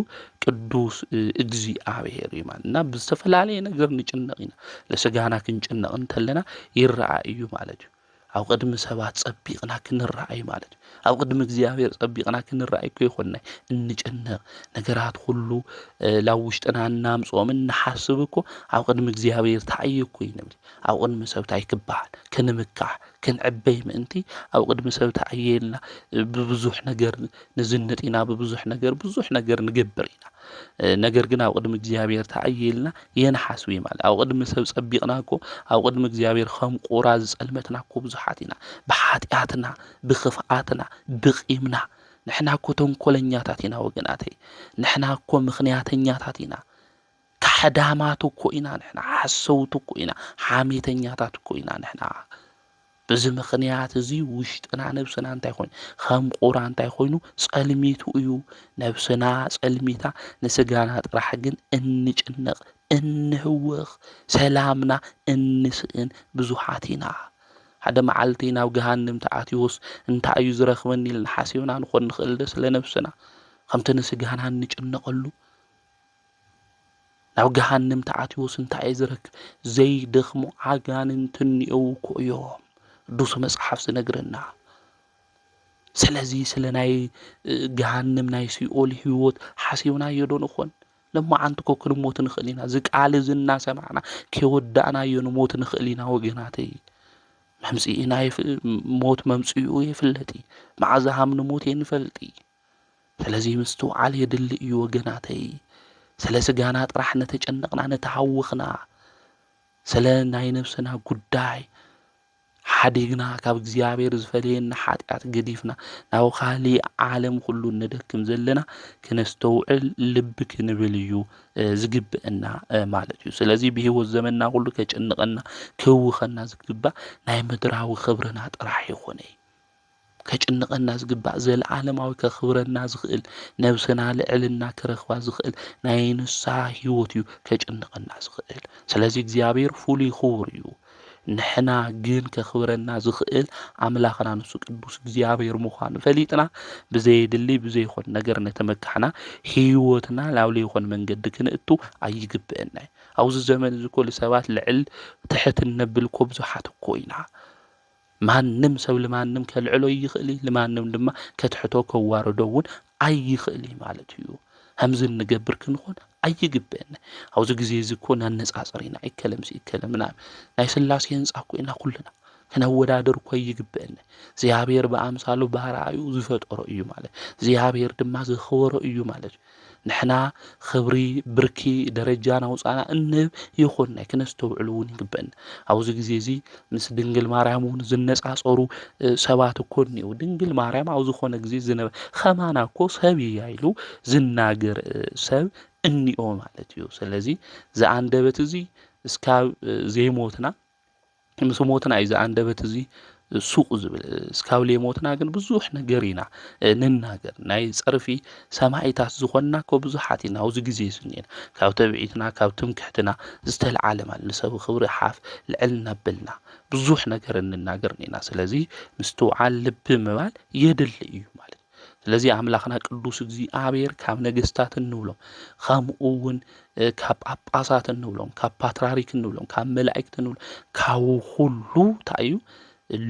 ቅዱስ እግዚአብሔር እዩ ማለት እና ብዝተፈላለየ ነገር ንጭነቕ ኢና ለስጋና ክንጭነቕ እንተለና ይረአ እዩ ማለት እዩ ኣብ ቅድሚ ሰባት ጸቢቕና ክንረአይ ማለት እዩ ኣብ ቅድሚ እግዚአብሔር ጸቢቕና ክንረአይ እኮ ይኾንናይ እንጭነቕ ነገራት ሁሉ ላብ ውሽጥና እናምጾም እንሓስብ እኮ ኣብ ቅድሚ እግዚአብሔር ተኣይ እኮ ይንብል ኣብ ቅድሚ ሰብ ታይ ክበሃል ክንምካሕ ክንዕበይ ምእንቲ ኣብ ቅድሚ ሰብ ተኣየልና ብብዙሕ ነገር ንዝንጥ ኢና ብብዙሕ ነገር ንገብር ኢና ነገር ግን ኣብ ቅድሚ እግዚአብሔር ተኣየልና የንሓስብ ማለት ኣብ ቅድሚ ሰብ ጸቢቕና እኮ ኣብ ቅድሚ እግዚአብሔር ከም ቁራ ዝጸልመትና እኮ ብዙሓት ኢና ብሓጢኣትና ብኽፍኣትና ብቂምና ንሕና እኮ ተንኮለኛታት ኢና ወገናተይ ንሕና እኮ ምኽንያተኛታት ኢና ካሕዳማት እኮ ኢና ንሕና ሓሰውት እኮ ኢና ሓሜተኛታት እኮ ኢና ንሕና በዚ ምኽንያት እዚ ውሽጥና ነብስና እንታይ ኮይኑ ከም ቁራ እንታይ ኮይኑ ጸልሚቱ እዩ ነብስና ጸልሚታ ንስጋና ጥራሕ ግን እንጭነቕ እንህወኽ ሰላምና እንስእን ብዙሓት ኢና ሓደ መዓልቲ ናብ ገሃንም ተኣትዩስ እንታይ እዩ ዝረኽበኒ ኢልና ሓሲብና ንኾን ንኽእል ደ ስለ ነብስና ከምቲ ንስጋና ንጭነቐሉ ናብ ገሃንም ተኣትዩስ እንታይ እዩ ዝረክብ ዘይደኽሙ ኣጋንንት እኒአው እኮ እዮም ቅዱስ መጽሓፍ ዝነግረና። ስለዚ ስለ ናይ ገሃንም ናይ ሲኦል ህይወት ሓሲብናዮ ዶ ንኾን ለማዓንቲ እኮ ክንሞት ንኽእል ኢና። ዝቃል ዝናሰማዕና ከይወዳእናዮ ንሞት ንኽእል ኢና ወገናተይ። መምጽኢና ሞት መምጽኡ የፍለጢ መዓዛ ሃም ንሞት የንፈልጢ። ስለዚ ምስትውዓል የድሊ እዩ ወገናተይ። ስለ ስጋና ጥራሕ ነተጨነቕና ነተሃውኽና ስለ ናይ ነፍስና ጉዳይ ሓዲግና ካብ እግዚአብሔር ዝፈልየና ኃጢአት ገዲፍና ናብ ካሊእ ዓለም ሁሉ እንደክም ዘለና ክነስተውዕል ልብ ክንብል እዩ ዝግብአና ማለት እዩ። ስለዚ ብህይወት ዘመንና ሁሉ ከጨንቀና ክውኸና ዝግባእ ናይ ምድራዊ ክብርና ጥራሕ ይኾነ ከጭንቀና ዝግባእ ዘለዓለማዊ ከኽብረና ዝኽእል ነብስና ልዕልና ክረኽባ ዝኽእል ናይ ንስሐ ህይወት እዩ ከጭንቀና ዝኽእል። ስለዚ እግዚአብሔር ፍሉይ ክቡር እዩ። ንሕና ግን ከኽብረና ዝኽእል ኣምላኽና ንሱ ቅዱስ እግዚአብሔር ምዃኑ ፈሊጥና ብዘይድሊ ብዘይኾን ነገር ነተመካሕና ህይወትና ናብ ዘይኮነ መንገዲ ክንእቱ ኣይግብአና። ኣብዚ ዘመን እዚ ኩሉ ሰባት ልዕል ትሕት ነብል እኮ ብዙሓት እኮ ኢና። ማንም ሰብ ለማንም ከልዕሎ ይኽእል ለማንም ድማ ከትሕቶ ከዋርዶ እውን ኣይኽእል ማለት እዩ። همز النجبر كنخون أي جبنا أو زجزي زكون النصاصرين أي كلام سي كلام نعم نايس اللاس ينصحكوا إنا كلنا كنا ودادر كوي جبنا زيابير بأمثاله بهرايو زفت رأيو ماله زيابير دماغ خور رأيو ماله نحنا خبري بركي درجانا وصانا إنه يخوننا كنستوعلون جبنا أو زجزي مس دنجل مارامون زنس عصرو سوات كوني ودنجل مارام أو زخون جزي زنا خمانا كوس هبي يايلو زناجر سب إني مالتيو سلزي زا عندبت زي اسكاب زي موتنا مس موتنا إذا عندبت زي سوق زبل اسكاب لي موتنا جن بزوح نجرينا نناجر ناي صرفي سماعيتات زخنا كو بزحاتنا أو زجزي سنين كاو تبعيتنا كاو تمكحتنا زتل عالم لسبب خبر حاف لعلنا بلنا بزوح نجر نناجرنينا سلزي مستوعال لب مبال يدل إيو مالت ስለዚህ አምላኽና ቅዱስ እግዚአብሔር ካብ ነገስታት እንብሎም ከምኡውን ካብ ጳጳሳት እንብሎም ካብ ፓትርያርክ እንብሎም ካብ መላእክት እንብሎም ካብ ሁሉ ታዩ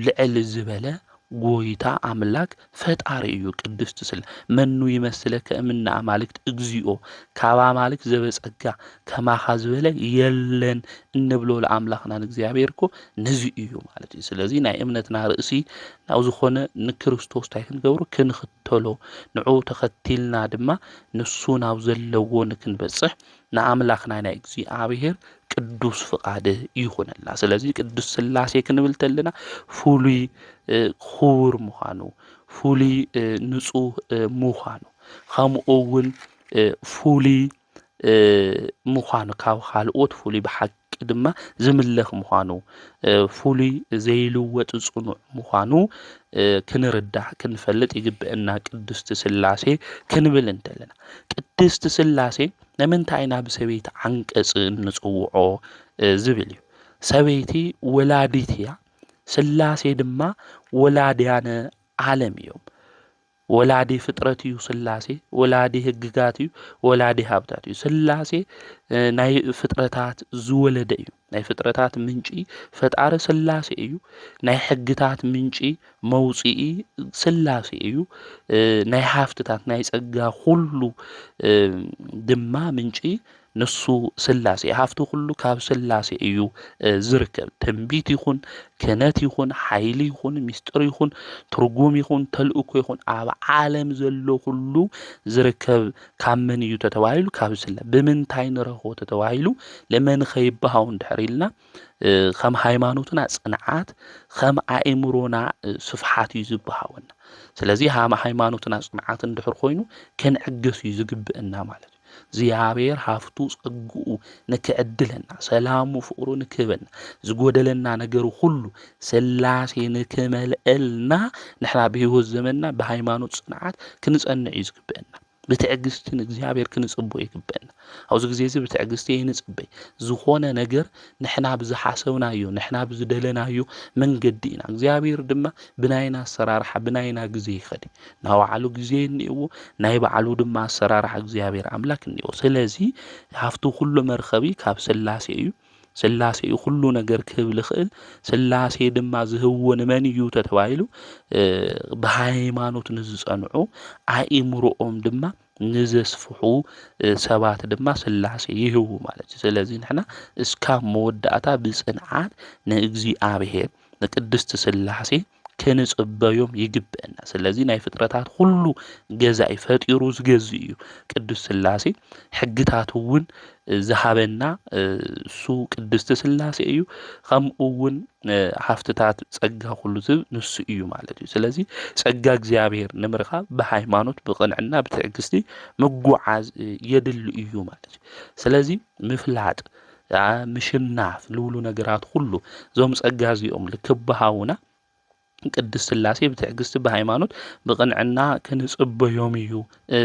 ልዕል ዝበለ ጎይታ አምላክ ፈጣሪ እዩ ቅዱስ ስለ መኑ ይመስለከ እምና አማልክት እግዚኦ ካብ አማልክት ዘበጸጋ ከማኻዝ በለ የለን እንብሎ ለአምላኽና እግዚአብሔር እኮ ነዚ እዩ ማለት እዩ። ስለዚህ ናይ እምነትና ርእሲ ናው ዝኾነ ንክርስቶስ ታይክን ገብሩ ክንኽተሎ ንዑ ተኸቲልና ድማ ንሱ ናው ዘለዎ ንክንበጽሕ ንአምላኽና ናይ እግዚአብሔር ቅዱስ ፍቃድ ይሆነላ። ስለዚህ ቅዱስ ስላሴ ክንብል ተለና ፍሉይ ክቡር ምዃኑ ፍሉይ ንጹህ ምዃኑ ከምኡውን ፍሉይ ምዃኑ ካብ ካልኦት ፍሉይ ብሓቂ ድማ ዝምለኽ ምዃኑ ፍሉይ ዘይልወጥ ጽኑዕ ምዃኑ ክንርዳእ ክንፈልጥ ይግብአና። ቅድስት ስላሴ ክንብል እንተለና ቅድስት ስላሴ ንምንታይ ኢና ብሰበይቲ ዓንቀጽ እንጽውዖ ዝብል እዩ። ሰበይቲ ወላዲት እያ፣ ስላሴ ድማ ወላድያነ ዓለም እዮም። ወላዲ ፍጥረት እዩ ስላሴ፣ ወላዲ ህግጋት እዩ፣ ወላዲ ሃብታት እዩ። ስላሴ ናይ ፍጥረታት ዝወለደ እዩ። ናይ ፍጥረታት ምንጪ ፈጣሪ ስላሴ እዩ። ናይ ሕግታት ምንጪ መውጽኢ ስላሴ እዩ። ናይ ሃፍትታት ናይ ጸጋ ሁሉ ድማ ምንጪ ንሱ ስላሴ ሃፍቱ ሁሉ ካብ ስላሴ እዩ ዝርከብ። ትንቢት ይኹን ክህነት ይኹን ሓይሊ ይኹን ሚስጥር ይኹን ትርጉም ይኹን ተልእኮ ይኹን ኣብ ዓለም ዘሎ ሁሉ ዝርከብ ካብ መን እዩ ተተባሂሉ ካብ ስላሴ። ብምንታይ ንረኽቦ ተተባሂሉ ለመን ኸይበሃው እንድሕር ኢልና ከም ሃይማኖትና ጽንዓት ከም ኣእምሮና ስፍሓት እዩ ዝብሃወና። ስለዚህ ሃይማኖትና ጽንዓት እንድሕር ኮይኑ ክንዕገስ እዩ ዝግብአና ማለት እዩ። እግዚአብሔር ሃፍቱ ጸጉኡ ንክዕድለና ሰላሙ ፍቅሩ ንክበና ዝጎደለና ነገር ሁሉ ስላሴ ንክመልአልና ንሕና ብህይወት ዘመንና ብሃይማኖት ጽንዓት ክንጸንዕ እዩ ዝግብአና። بتعجزتن እግዚአብሔር ክንጽቦ ይግበና አውዝ ጊዜ እዚ بتعجزቲ ይንጽበይ ዝኾነ ነገር ንሕና ብዝሓሰብናዮ ንሕና ብዝደለናዮ መንገዲ ኢና እግዚአብሔር ድማ ብናይና አሰራርሓ ብናይና ጊዜ ይኸዲ ናባዕሉ ጊዜ እንይዎ ናይ ባዕሉ ድማ አሰራርሓ እግዚአብሔር አምላክ እንይዎ ስለዚ ሃፍቱ ሁሉ መርኸቢ ካብ ስላሴ እዩ ስላሴ ሁሉ ነገር ክብል ይኽእል ስላሴ ድማ ዝህወን መን እዩ ተተባይሉ በሃይማኖት ንዝጸንዑ አእምሮኦም ድማ ንዘስፍሑ ሰባት ድማ ስላሴ ይህቡ ማለት ስለዚህ ንሕና እስካብ መወዳእታ ብጽንዓት ንእግዚአብሔር ንቅድስት ስላሴ ክንጽበዮም ይግበና ስለዚህ ናይ ፍጥረታት ሁሉ ገዛኢ ፈጢሩ ዝገዝ እዩ ቅዱስ ስላሴ ሕግታት እውን ዝሃበና እሱ ቅድስት ስላሴ እዩ ከምኡውን ሃፍትታት ጸጋ ሁሉ ዝብ ንሱ እዩ ማለት እዩ ስለዚህ ጸጋ እግዚአብሔር ንምርኻብ በሃይማኖት ብቕንዕና ብትዕግስቲ ምጉዓዝ የድል እዩ ማለት እዩ ስለዚህ ምፍላጥ ምሽናፍ ልውሉ ነገራት ሁሉ ዞም ጸጋ እዚኦም ልክብሃውና ቅድስት ስላሴ ብትዕግስቲ በሃይማኖት ብቕንዕና ክንጽበዮም እዩ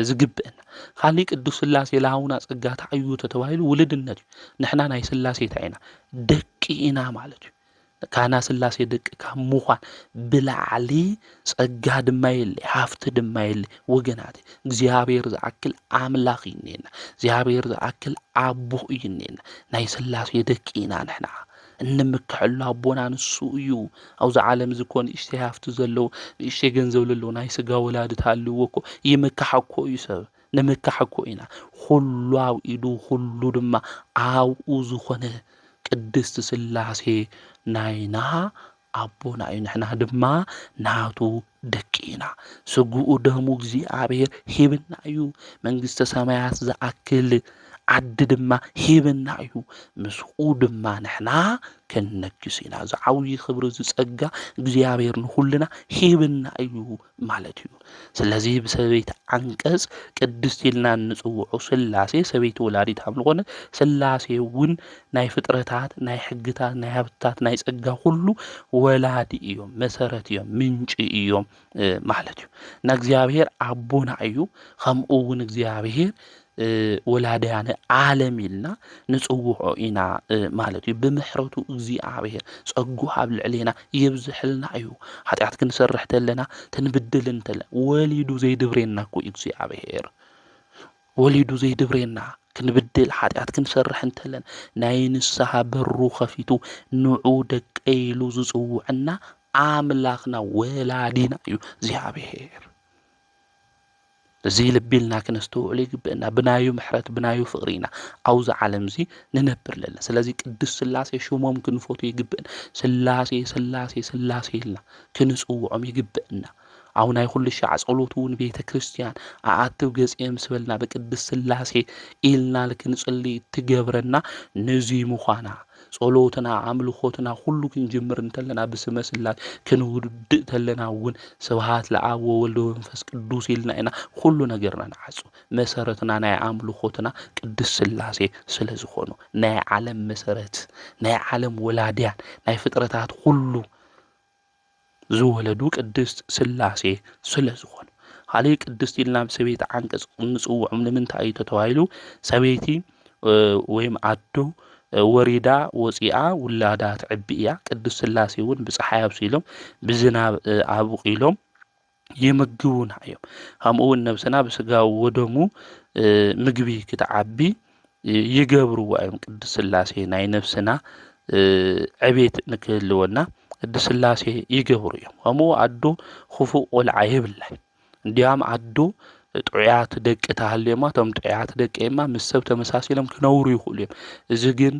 ዝግብአና ካሊ ቅዱስ ስላሴ ለሃውና ጸጋታ እዩ ተተባሂሉ ውልድነት እዩ ንሕና ናይ ስላሴ ታይና ደቂ ኢና ማለት እዩ ካና ስላሴ ደቂ ካብ ምዃን ብላዕሊ ጸጋ ድማ የለ ሃፍቲ ድማ የለ ወገናት እግዚአብሔር ዝኣክል አምላኽ ይነና እግዚአብሔር ዝኣክል አቦ ይነና ናይ ስላሴ ደቂ ኢና ንሕና እንምክሕሉ አቦና ንሱ እዩ አውዝ ዓለም ዝኮን እሽተ ሃፍቲ ዘለው እሽተ ገንዘብ ዘለው ናይ ስጋ ወላድት አልወኮ ይምክሐኮ ይሰብ ንምክሐኮ ኢና ሁሉ አውኢዱ ሁሉ ድማ አውኡ ዝኾነ ቅድስት ስላሴ ናይና አቦና እዩ ንሕና ድማ ናቱ ደቂና ስጉኡ ደሙ እግዚአብሔር ሂብና እዩ መንግስተ ሰማያት ዝኣክል ዓዲ ድማ ሂብና እዩ ምስኡ ድማ ንሕና ከነግስ ኢና ዝዓውይ ክብሪ ዝጸጋ እግዚአብሔር ንሁልና ሂብና እዩ ማለት እዩ ስለዚህ ብሰበይት አንቀጽ ቅድስት ኢልና ንጽውዑ ስላሴ ሰበይት ወላዲት አምልኾነ ስላሴ እውን ናይ ፍጥረታት ናይ ሕግታት ናይ ሃብታት ናይ ጸጋ ሁሉ ወላዲ እዮም መሰረት እዮም ምንጭ እዮም ማለት እዩ ና እግዚአብሔር አቦና እዩ ከምኡ እውን እግዚአብሔር ወላዲያነ ዓለም ኢልና ንጽውዖ ኢና ማለት እዩ ብምሕረቱ እግዚአብሔር ጸጉ ኣብ ልዕሌና ይብዝሕልና እዩ ኃጢአት ክንሰርሕ ተለና ተንብድል እንተለና ወሊዱ ዘይድብሬና እኮ እግዚአብሔር ወሊዱ ዘይድብሬና ክንብድል ኃጢአት ክንሰርሕ እንተለና ናይ ንስሐ በሩ ከፊቱ ንዑ ደቀይሉ ዝጽውዕና አምላኽና ወላዲና እዩ እግዚአብሔር زي لبيلنا كنستوعب يجبنا بنايو محرت بنايو فقرينا عاوز عالم زي ننبر لنا سلازي قدس سلاسي شو ممكن فوتو يجبنا سلاسي لنا كنسوعم يجبنا አሁን አይ ሁሉ ሻዕ ጸሎቱን ቤተ ክርስቲያን አአተው ገጽም ስበልና በቅድስ ስላሴ ኢልና ለክንጽሊ ትገብረና ነዚ ሙኻና ጸሎትና አምልኾትና ሁሉ ክንጀምር እንተለና በስመ ስላሴ ክንውድ ተለናውን ስብሐት ለአብ ወወልድ ወመንፈስ ቅዱስ ኢልና ኢና ሁሉ ነገርና ናዓጹ መሰረትና ናይ አምልኾትና ቅድስ ስላሴ ስለዝኾኑ ናይ ዓለም መሰረት ናይ ዓለም ወላዲያን ናይ ፍጥረታት ሁሉ ዝወለዱ ቅድስት ስላሴ ስለዝኾኑ ሃሊ ቅድስት ኢልና ሰበይቲ አንቀጽ ንጽውዕም ንምንታይ ተተዋይሉ ሰበይቲ ወይም አዶ ወሪዳ ወፂአ ውላዳ ትዕብያ ቅድስት ስላሴ እውን ብፀሓይ አብሲሎም ብዝናብ አብቂሎም ይምግቡና እዮም ከምኡውን ነብስና በስጋው ወደሙ ምግቢ ክትዓቢ ይገብሩ እዮም ቅድስት ስላሴ ናይ ነፍስና ዕቤት ንክህልወና ቅድስት ስላሴ ይገብሩ እዮም ከምኡ አዶ خفو ቆልዓ ይብላይ እንዲያም አዶ ጥዑያት ደቅ ታህልየማ ቶም ጥዑያት ደቅማ ምሰብ ተመሳሲሎም ክነውሩ ይኽእሉ እዮም እዚ ግን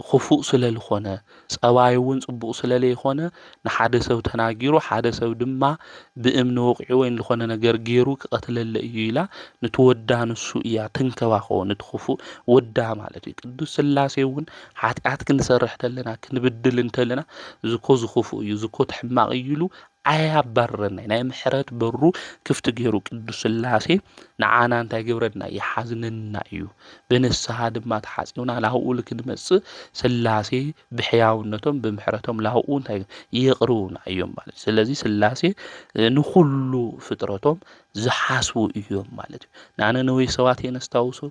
خفو ስለልኾነ ጸባዩን ጽቡቕ ስለለይኾነ ንሓደ ሰብ ተናጊሩ ሓደ ሰብ ድማ ብእምነ ወቂዑ ወይ ለኾነ ነገር ገይሩ ክቀትለለ እዩ ኢላ ንትወዳ ንሱ እያ ትንከባኸው ንትخፉ ወዳ ማለት እዩ ቅዱስ ስላሴ እውን ኃጢአት ክንሰርሕ ተለና ክንብድል እንተለና ዝኮ ዝخፉ እዩ ዝኮ ተሕማቕ ይሉ ኣያባርረና ናይ ምሕረት በሩ ክፍቲ ገይሩ ቅዱስ ስላሴ ንዓና እንታይ ገብረና ይሓዝነና እዩ ብንስሓ ድማ ተሓፂውና ላህኡ ልክንመጽእ ስላሴ ብሕያውነቶም ብምሕረቶም ላህኡ እንታይ ይቕርቡና እዮም ማለት ስለዚ ስላሴ ንኹሉ ፍጥረቶም ዝሓስቡ እዮም ማለት እዩ ናነ ነወይ ሰባት የነስታውሱ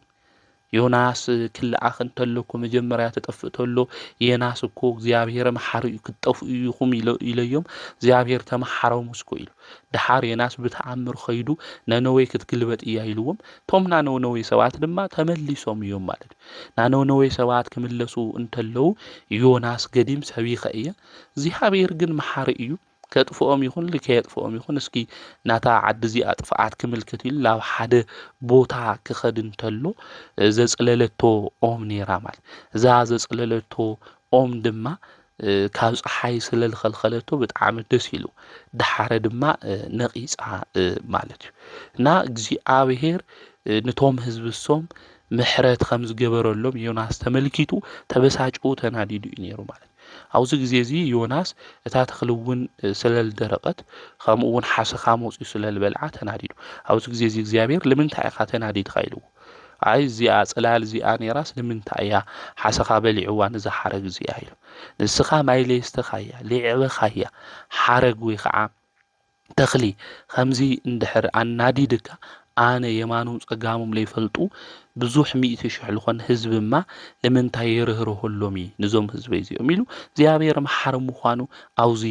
ዮናስ ክልኣኽ እንተለኩ መጀመርያ ተጠፍእ ተሎ የናስ እኮ እግዚአብሔር መሐሪ ክጠፉ ይኹም ኢለዮም እግዚአብሔር ተመሐረው መስኮ ኢሉ ድሓር የናስ ብተኣምር ኸይዱ ነነዌ ክትግልበጥ እያ ኢሉዎም ቶም ናነዌ ሰባት ድማ ተመሊሶም እዮም ማለት ናነዌ ሰባት ክምለሱ እንተለው ዮናስ ገዲም ሰቢኸ እየ እግዚአብሔር ግን መሐሪ እዩ ከጥፎኦም ይኹን ልከየጥፎኦም ይኹን እስኪ ናታ ዓዲ እዚኣ ጥፍኣት ክምልክት ኢሉ ላብ ሓደ ቦታ ክኸድ እንተሎ ዘጽለለቶ ኦም ነይራ ማለት እዛ ዘጽለለቶ ኦም ድማ ካብ ፀሓይ ስለልኸልኸለቶ ብጣዕሚ ደስ ኢሉ ድሓረ ድማ ነቂፃ ማለት እዩ እና እግዚአብሔር ነቶም ህዝብሶም ምሕረት ከም ዝገበረሎም ዮናስ ተመልኪቱ ተበሳጭኡ ተናዲዱ እዩ ነይሩ ማለት ኣብዚ ግዜ እዚ ዮናስ እታ ተኽልውን ስለል ደረቀት ከምኡውን ሓሰኻ መውፅኡ ስለልበልዓ ተናዲዱ ኣብዚ ግዜ እዚ እግዚአብሔር ንምንታይ ኢኻ ተናዲድካ ኢልዎ ኣይ እዚኣ ጽላል እዚኣ ነይራስ ንምንታይ እያ ሓሰኻ በሊዕዋ ንዝሓረግ እዚኣ ኢሉ ንስኻ ማይለስተኻያ ሊዕበኻያ ሓረግ ወይ ከዓ ተኽሊ ከምዚ እንድሕር ኣናዲድካ ኣነ የማኑን ጸጋሞም ለይፈልጡ ብዙሕ 100,000 ልኾን ህዝብማ ለምንታይ የርህርህሎም ንዞም ህዝበ እዚኦም ኢሉ እግዚአብሔር መሐሪ ምዃኑ ኣውዚ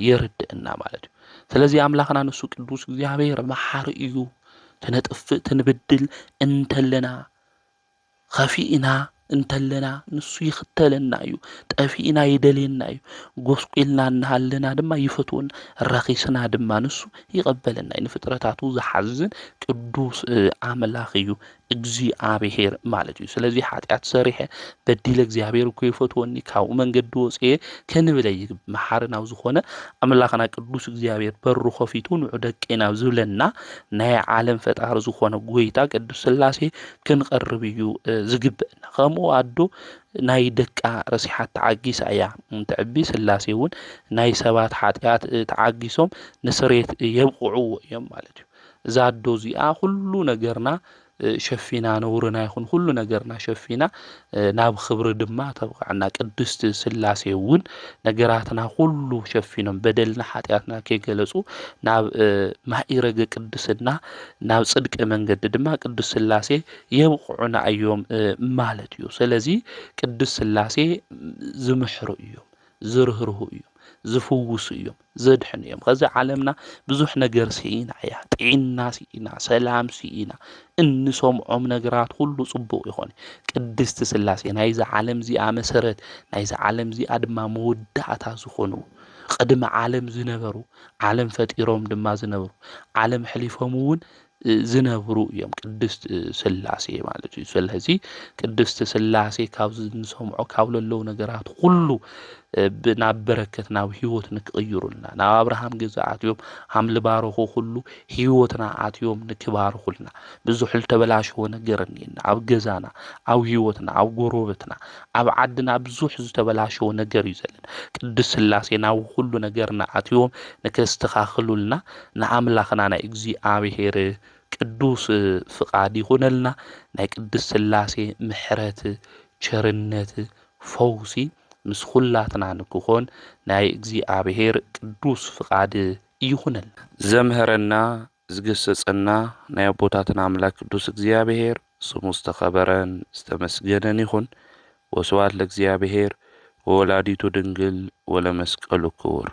የርድእና ማለት እዩ ስለዚ ኣምላኽና ንሱ ቅዱስ እግዚአብሔር መሐሪ እዩ ተነጥፍእ ትንብድል እንተለና ኸፊኢና እንተለና ንሱ ይኽተለና እዩ ጠፊኢና ይደልየና እዩ ጎስቁልና እናሃለና ድማ ይፈትወና ረኺስና ድማ ንሱ ይቐበለና ንፍጥረታቱ ዝሓዝን ቅዱስ ኣምላኽ እዩ እግዚአብሔር ማለት እዩ ስለዚ ኃጢአት ሰሪሐ በዲለ እግዚአብሔር እኮ ይፈትወኒ ካብኡ መንገዲ ወፅየ ከንብለይ መሐርናው ዝኾነ ኣምላኽና ቅዱስ እግዚአብሔር በሩ ኸፊቱ ንዑ ደቄና ዝብለና ናይ ዓለም ፈጣሪ ዝኾነ ጎይታ ቅዱስ ስላሴ ክንቀርብ እዩ ዝግብአና ከምኡ ኣዶ ናይ ደቃ ረሲሓት ተዓጊሳ እያ እንትዕቢ ስላሴ እውን ናይ ሰባት ኃጢአት ተዓጊሶም ንስሬት የብቅዕዎ እዮም ማለት እዩ እዛ ኣዶ እዚኣ ኩሉ ነገርና ሸፊና ነውርና ይኹን ሁሉ ነገርና ሸፊና ናብ ክብሪ ድማ ተብቃዕና ቅድስት ስላሴ እውን ነገራትና ሁሉ ሸፊኖም በደልና ኃጢአትና ከገለጹ ናብ ማኢረገ ቅድስና ናብ ጽድቅ መንገዲ ድማ ቅዱስ ስላሴ የብቁዑና እዮም ማለት እዩ ስለዚ ቅዱስ ስላሴ ዝምሕሩ እዮም ዝርህርሁ እዮም ዝፍውሱ እዮም ዘድሕኑ እዮም ከዚ ዓለምና ብዙሕ ነገር ሲኢና እያ ጥዕና ሲኢና ሰላም ሲኢና እንሰምዖም ነገራት ሁሉ ጽቡቕ ይኾን ቅድስት ስላሴ ናይዚ ዓለም እዚኣ መሰረት ናይዚ ዓለም እዚኣ ድማ መወዳእታ ዝኾኑ ቅድመ ዓለም ዝነበሩ ዓለም ፈጢሮም ድማ ዝነበሩ ዓለም ሕሊፎም እውን ዝነብሩ እዮም ቅድስት ስላሴ ማለት እዩ ስለዚ ቅድስት ስላሴ ካብ ዝንሰምዖ ካብ ለለው ነገራት ሁሉ ናብ በረከት ናብ ህይወት ንክቕይሩልና ናብ አብርሃም ገዛ ኣትዮም ሃምሊ ባረኹ ሁሉ ህይወትና ኣትዮም ንክባርኹልና ብዙሕ ተበላሽዎ ነገር እኒና ኣብ ገዛና ኣብ ህይወትና ኣብ ጎረቤትና ኣብ ዓድና ብዙሕ ዝተበላሽዎ ነገር እዩ ዘለና ቅዱስ ስላሴ ናብ ሁሉ ነገርና ኣትዮም ንከስተኻኽሉልና ንኣምላኽና ናይ እግዚአብሔር ቅዱስ ፍቃድ ይኹነልና ናይ ቅዱስ ስላሴ ምሕረት ቸርነት ፈውሲ ምስ ኩላትና ንክኾን ናይ እግዚአብሔር ቅዱስ ፍቃድ ይኹነልና ዘምሕረና ዝገሰጸና ናይ ኣቦታትና ኣምላክ ቅዱስ እግዚአብሔር ስሙ ዝተኸበረን ዝተመስገነን ይኹን ወስብሐት ለእግዚአብሔር ወወላዲቱ ድንግል ወለመስቀሉ ክቡር